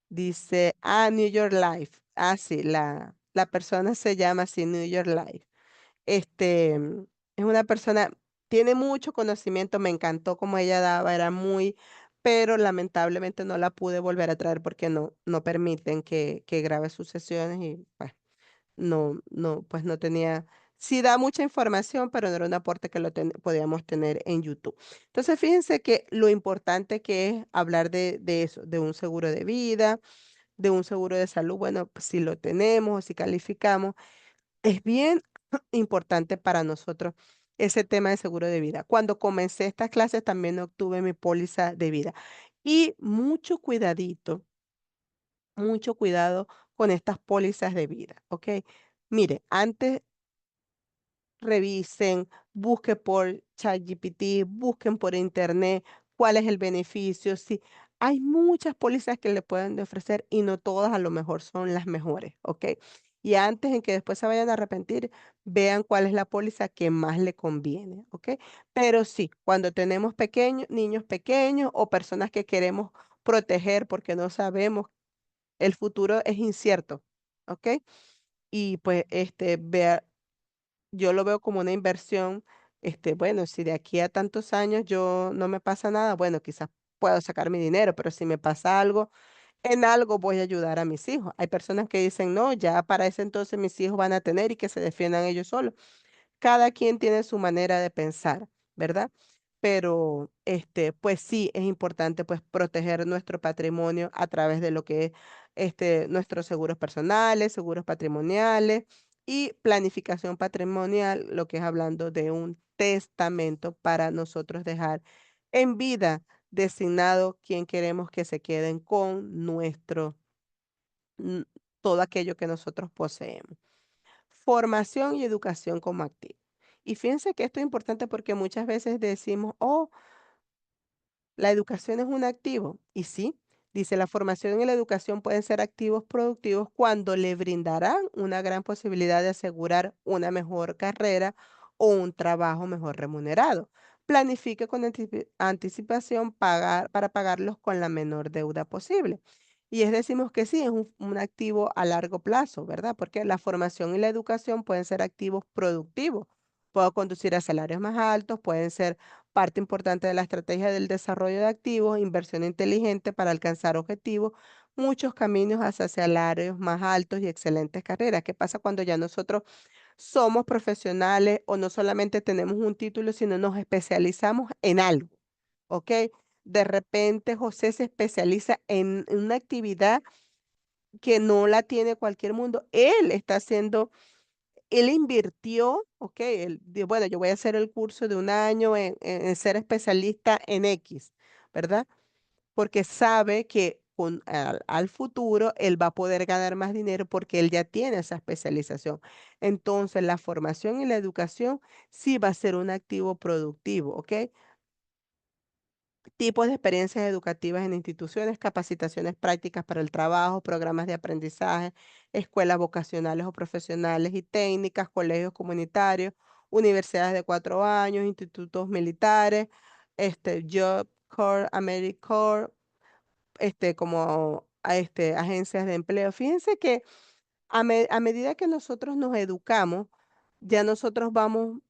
Dice, New York Life. Ah, sí, la persona se llama así, New York Life. Este, es una persona, tiene mucho conocimiento, me encantó como ella daba, era muy, pero lamentablemente no la pude volver a traer porque no permiten que grabe sus sesiones y pues pues no tenía, sí da mucha información, pero no era un aporte que podíamos tener en YouTube. Entonces, fíjense que lo importante que es hablar de eso, de un seguro de vida, de un seguro de salud, bueno, pues, si lo tenemos o si calificamos, es bien importante para nosotros ese tema de seguro de vida. Cuando comencé estas clases también obtuve mi póliza de vida y mucho cuidado con estas pólizas de vida, ¿ok? Mire, antes revisen, busquen por ChatGPT, busquen por internet cuál es el beneficio. Sí, hay muchas pólizas que le pueden ofrecer y no todas a lo mejor son las mejores, ¿ok? Y antes en que después se vayan a arrepentir, vean cuál es la póliza que más le conviene, ¿ok? Pero sí, cuando tenemos pequeños, niños pequeños o personas que queremos proteger porque no sabemos, el futuro es incierto, ¿ok? Y pues vea, yo lo veo como una inversión, bueno, si de aquí a tantos años yo no me pasa nada, bueno, quizás puedo sacar mi dinero, pero si me pasa algo, en algo voy a ayudar a mis hijos. Hay personas que dicen, no, ya para ese entonces mis hijos van a tener y que se defiendan ellos solos. Cada quien tiene su manera de pensar, ¿verdad? Pero, pues sí, es importante, pues, proteger nuestro patrimonio a través de lo que es, nuestros seguros personales, seguros patrimoniales y planificación patrimonial, lo que es hablando de un testamento para nosotros dejar en vida designado quién queremos que se queden con mm, todo aquello que nosotros poseemos. Formación y educación como activo. Y fíjense que esto es importante porque muchas veces decimos, oh, la educación es un activo. Y sí, dice, la formación y la educación pueden ser activos productivos cuando le brindarán una gran posibilidad de asegurar una mejor carrera o un trabajo mejor remunerado. Planifique con anticipación para pagarlos con la menor deuda posible. Y es decimos que sí, es un activo a largo plazo, ¿verdad? Porque la formación y la educación pueden ser activos productivos. Pueden conducir a salarios más altos, pueden ser parte importante de la estrategia del desarrollo de activos, inversión inteligente para alcanzar objetivos, muchos caminos hacia salarios más altos y excelentes carreras. ¿Qué pasa cuando ya nosotros somos profesionales o no solamente tenemos un título, sino nos especializamos en algo? ¿Ok? De repente José se especializa en una actividad que no la tiene cualquier mundo. Él invirtió, ¿ok? Él dijo, bueno, yo voy a hacer el curso de un año en ser especialista en X, ¿verdad? Porque sabe que al futuro él va a poder ganar más dinero porque él ya tiene esa especialización. Entonces, la formación y la educación sí va a ser un activo productivo, ¿ok? Tipos de experiencias educativas en instituciones, capacitaciones prácticas para el trabajo, programas de aprendizaje, escuelas vocacionales o profesionales y técnicas, colegios comunitarios universidades de 4 años, institutos militares, Job Corps, AmeriCorps, como agencias de empleo. Fíjense que a medida que nosotros nos educamos, ya nosotros vamos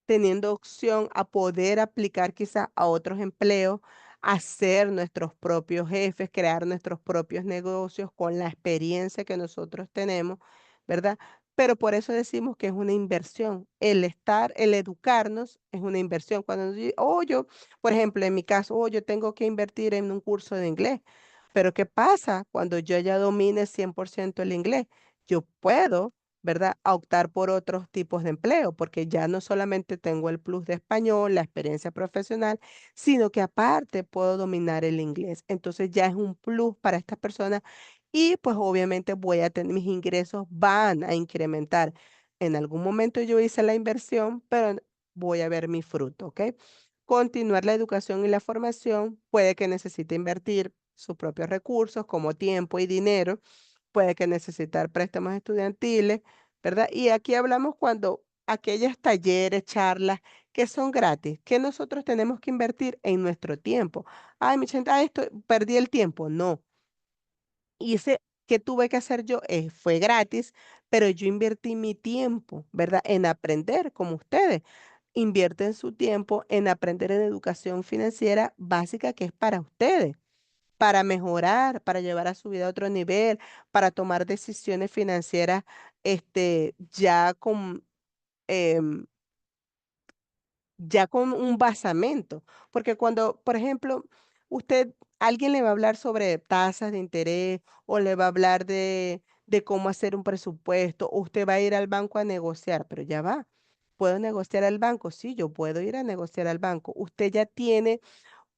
teniendo opción a poder aplicar quizás a otros empleos, a ser nuestros propios jefes, crear nuestros propios negocios con la experiencia que nosotros tenemos, ¿verdad? Pero por eso decimos que es una inversión. El educarnos es una inversión. Yo, por ejemplo, en mi caso, yo tengo que invertir en un curso de inglés. Pero ¿qué pasa cuando yo ya domine 100% el inglés? Yo puedo, ¿verdad? A optar por otros tipos de empleo, porque ya no solamente tengo el plus de español, la experiencia profesional, sino que aparte puedo dominar el inglés. Entonces ya es un plus para estas personas y pues obviamente voy a tener, mis ingresos van a incrementar. En algún momento yo hice la inversión, pero voy a ver mi fruto, ¿ok? Continuar la educación y la formación puede que necesite invertir sus propios recursos como tiempo y dinero, puede que necesitar préstamos estudiantiles, ¿verdad? Y aquí hablamos cuando aquellos talleres, charlas que son gratis, que nosotros tenemos que invertir en nuestro tiempo. Ay, esto, perdí el tiempo. No, hice, ¿qué tuve que hacer yo? Fue gratis, pero yo invertí mi tiempo, ¿verdad? En aprender, como ustedes. Invierten su tiempo en aprender en educación financiera básica que es para ustedes, para mejorar, para llevar a su vida a otro nivel, para tomar decisiones financieras, ya em, ya con un basamento. Porque cuando, por ejemplo, alguien le va a hablar sobre tasas de interés o le va a hablar de cómo hacer un presupuesto, o usted va a ir al banco a negociar, pero ya va. ¿Puedo negociar al banco? Sí, yo puedo ir a negociar al banco. Usted ya tiene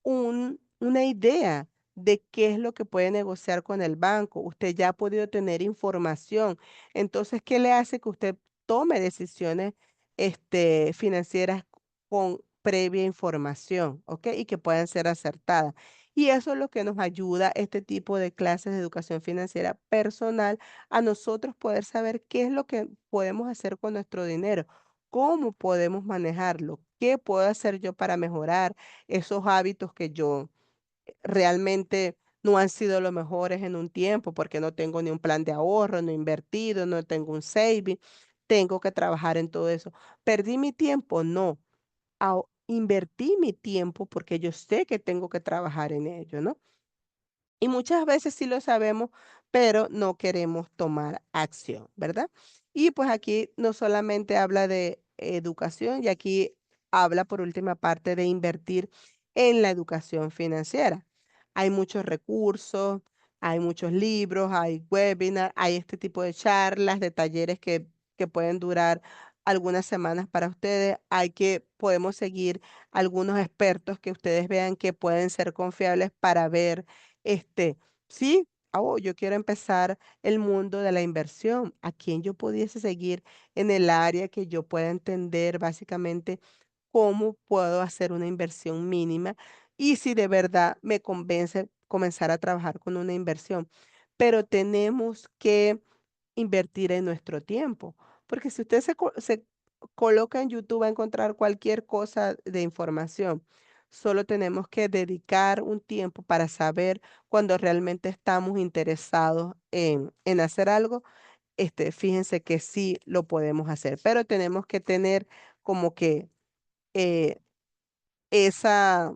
una idea de qué es lo que puede negociar con el banco. Usted ya ha podido tener información. Entonces, ¿qué le hace que usted tome decisiones, financieras con previa información, ¿ok? Y que puedan ser acertadas. Y eso es lo que nos ayuda este tipo de clases de educación financiera personal a nosotros poder saber qué es lo que podemos hacer con nuestro dinero, cómo podemos manejarlo, qué puedo hacer yo para mejorar esos hábitos que yo realmente no han sido los mejores en un tiempo porque no tengo ni un plan de ahorro, no he invertido, no tengo un saving, tengo que trabajar en todo eso. ¿Perdí mi tiempo? No. Invertí mi tiempo porque yo sé que tengo que trabajar en ello, ¿no? Y muchas veces sí lo sabemos, pero no queremos tomar acción, ¿verdad? Y pues aquí no solamente habla de educación, y aquí habla por última parte de invertir en la educación financiera. Hay muchos recursos, hay muchos libros, hay webinars, hay este tipo de charlas, de talleres que pueden durar algunas semanas para ustedes. Podemos seguir algunos expertos que ustedes vean que pueden ser confiables para ver este, sí, yo quiero empezar el mundo de la inversión. ¿A quién yo pudiese seguir en el área que yo pueda entender básicamente cómo puedo hacer una inversión mínima y si de verdad me convence comenzar a trabajar con una inversión? Pero tenemos que invertir en nuestro tiempo, porque si usted se coloca en YouTube va a encontrar cualquier cosa de información. Solo tenemos que dedicar un tiempo para saber cuando realmente estamos interesados en hacer algo. Fíjense que sí lo podemos hacer, pero tenemos que tener como que eh, esa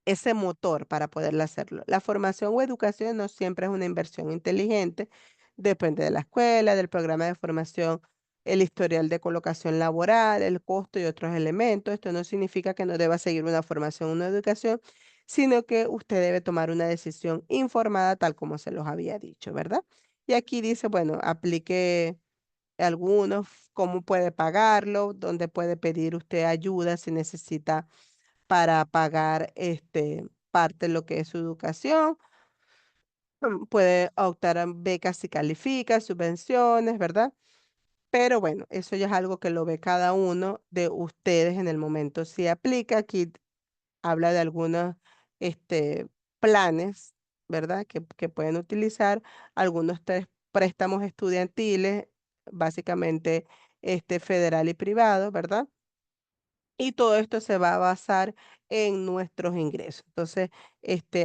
ese motor para poderlo hacerlo. La formación o educación no siempre es una inversión inteligente, depende de la escuela, del programa de formación, el historial de colocación laboral, el costo y otros elementos. Esto no significa que no deba seguir una formación o una educación, sino que usted debe tomar una decisión informada tal como se los había dicho, ¿verdad? Y aquí dice, bueno, aplique algunos, cómo puede pagarlo, dónde puede pedir usted ayuda si necesita para pagar parte de lo que es su educación. Puede optar a becas si califica, subvenciones, ¿verdad? Pero bueno, eso ya es algo que lo ve cada uno de ustedes en el momento. Si aplica, aquí habla de algunos planes, ¿verdad? Que pueden utilizar algunos préstamos estudiantiles, básicamente federal y privado, ¿verdad? Y todo esto se va a basar en nuestros ingresos. Entonces,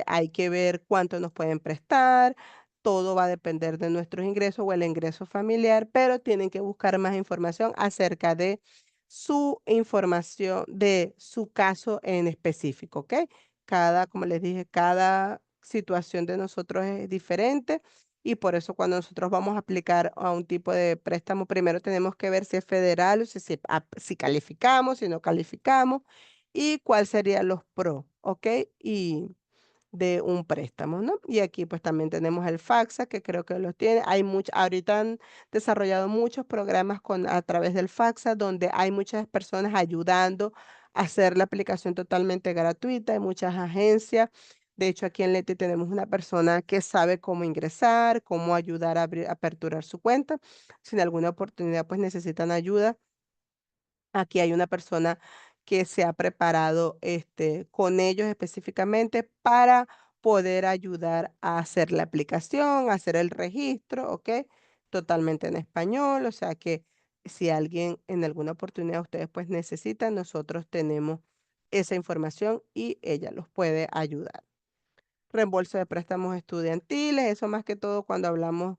hay que ver cuánto nos pueden prestar. Todo va a depender de nuestros ingresos o el ingreso familiar, pero tienen que buscar más información acerca de su información, de su caso en específico, ¿ok? Como les dije, cada situación de nosotros es diferente y por eso cuando nosotros vamos a aplicar a un tipo de préstamo, primero tenemos que ver si es federal o si calificamos, si no calificamos y cuál serían los pros, ¿ok? Y de un préstamo, ¿no? Y aquí pues también tenemos el FAFSA, que creo que los tiene. Ahorita han desarrollado muchos programas a través del FAFSA, donde hay muchas personas ayudando a hacer la aplicación totalmente gratuita. Hay muchas agencias. De hecho, aquí en Leti tenemos una persona que sabe cómo ingresar, cómo ayudar a aperturar su cuenta. Si en alguna oportunidad pues necesitan ayuda, aquí hay una persona que se ha preparado con ellos específicamente para poder ayudar a hacer la aplicación, a hacer el registro, ¿ok? Totalmente en español, o sea que si alguien en alguna oportunidad ustedes pues necesitan, nosotros tenemos esa información y ella los puede ayudar. Reembolso de préstamos estudiantiles, eso más que todo cuando hablamos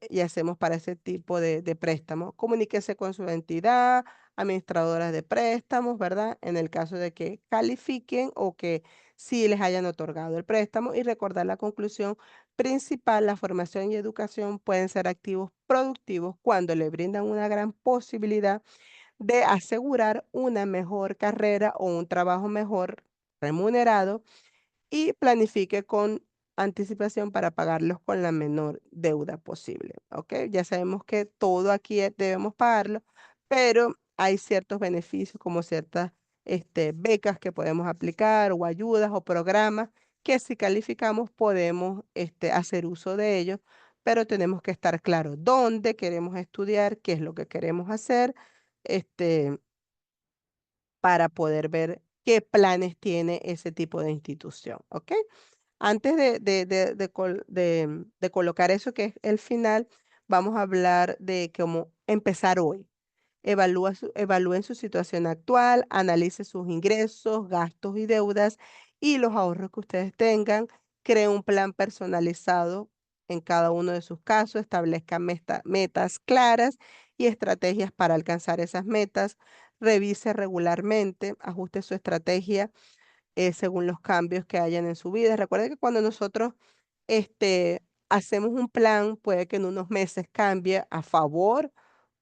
y hacemos para ese tipo de préstamos. Comuníquese con su entidad, administradoras de préstamos, ¿verdad? En el caso de que califiquen o que sí les hayan otorgado el préstamo y recordar la conclusión principal, la formación y educación pueden ser activos productivos cuando le brindan una gran posibilidad de asegurar una mejor carrera o un trabajo mejor remunerado y planifique con anticipación para pagarlos con la menor deuda posible, ¿ok? Ya sabemos que todo aquí debemos pagarlo, pero hay ciertos beneficios como ciertas becas que podemos aplicar o ayudas o programas que si calificamos podemos hacer uso de ellos, pero tenemos que estar claros dónde queremos estudiar, qué es lo que queremos hacer, este, para poder ver qué planes tiene ese tipo de institución, ¿ok? Antes de colocar eso que es el final, vamos a hablar de cómo empezar hoy. Evalúen su situación actual, analice sus ingresos, gastos y deudas y los ahorros que ustedes tengan. Cree un plan personalizado en cada uno de sus casos, establezca metas claras y estrategias para alcanzar esas metas. Revise regularmente, ajuste su estrategia según los cambios que hayan en su vida. Recuerden que cuando nosotros hacemos un plan, puede que en unos meses cambie a favor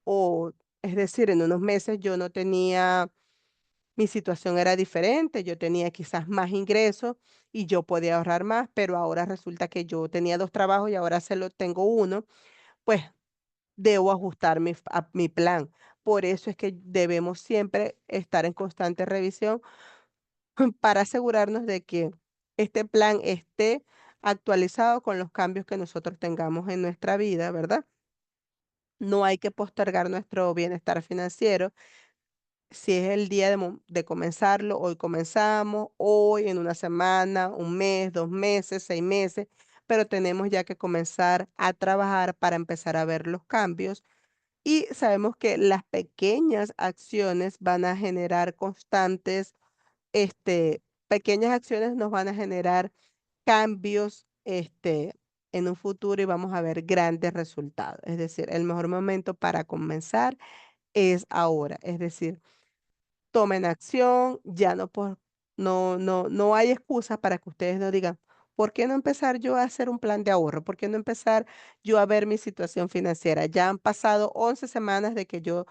o, es decir, en unos meses yo no tenía, mi situación era diferente, yo tenía quizás más ingresos y yo podía ahorrar más, pero ahora resulta que yo tenía dos trabajos y ahora solo tengo uno, pues debo ajustar mi plan. Por eso es que debemos siempre estar en constante revisión para asegurarnos de que este plan esté actualizado con los cambios que nosotros tengamos en nuestra vida, ¿verdad? No hay que postergar nuestro bienestar financiero. Si es el día de comenzarlo, hoy comenzamos, hoy, en una semana, un mes, 2 meses, 6 meses, pero tenemos ya que comenzar a trabajar para empezar a ver los cambios y sabemos que las pequeñas acciones van a generar constantes pequeñas acciones nos van a generar cambios, en un futuro y vamos a ver grandes resultados. Es decir, el mejor momento para comenzar es ahora. Es decir, tomen acción, ya no hay excusas para que ustedes no digan, ¿por qué no empezar yo a hacer un plan de ahorro? ¿Por qué no empezar yo a ver mi situación financiera? Ya han pasado 11 semanas de que yo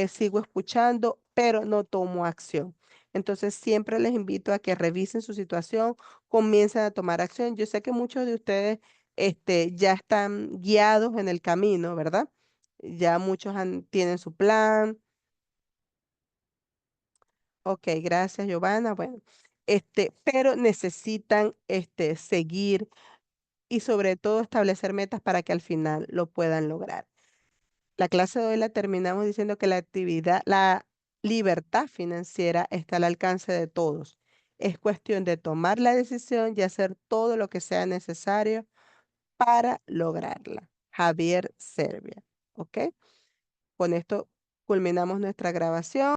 sigo escuchando, pero no tomo acción. Entonces, siempre les invito a que revisen su situación, comiencen a tomar acción. Yo sé que muchos de ustedes ya están guiados en el camino, ¿verdad? Ya muchos tienen su plan. Ok, gracias, Giovanna. Bueno, pero necesitan seguir y sobre todo establecer metas para que al final lo puedan lograr. La clase de hoy la terminamos diciendo que la libertad financiera está al alcance de todos. Es cuestión de tomar la decisión y hacer todo lo que sea necesario para lograrla. Javier Servia, ¿ok? Con esto culminamos nuestra grabación.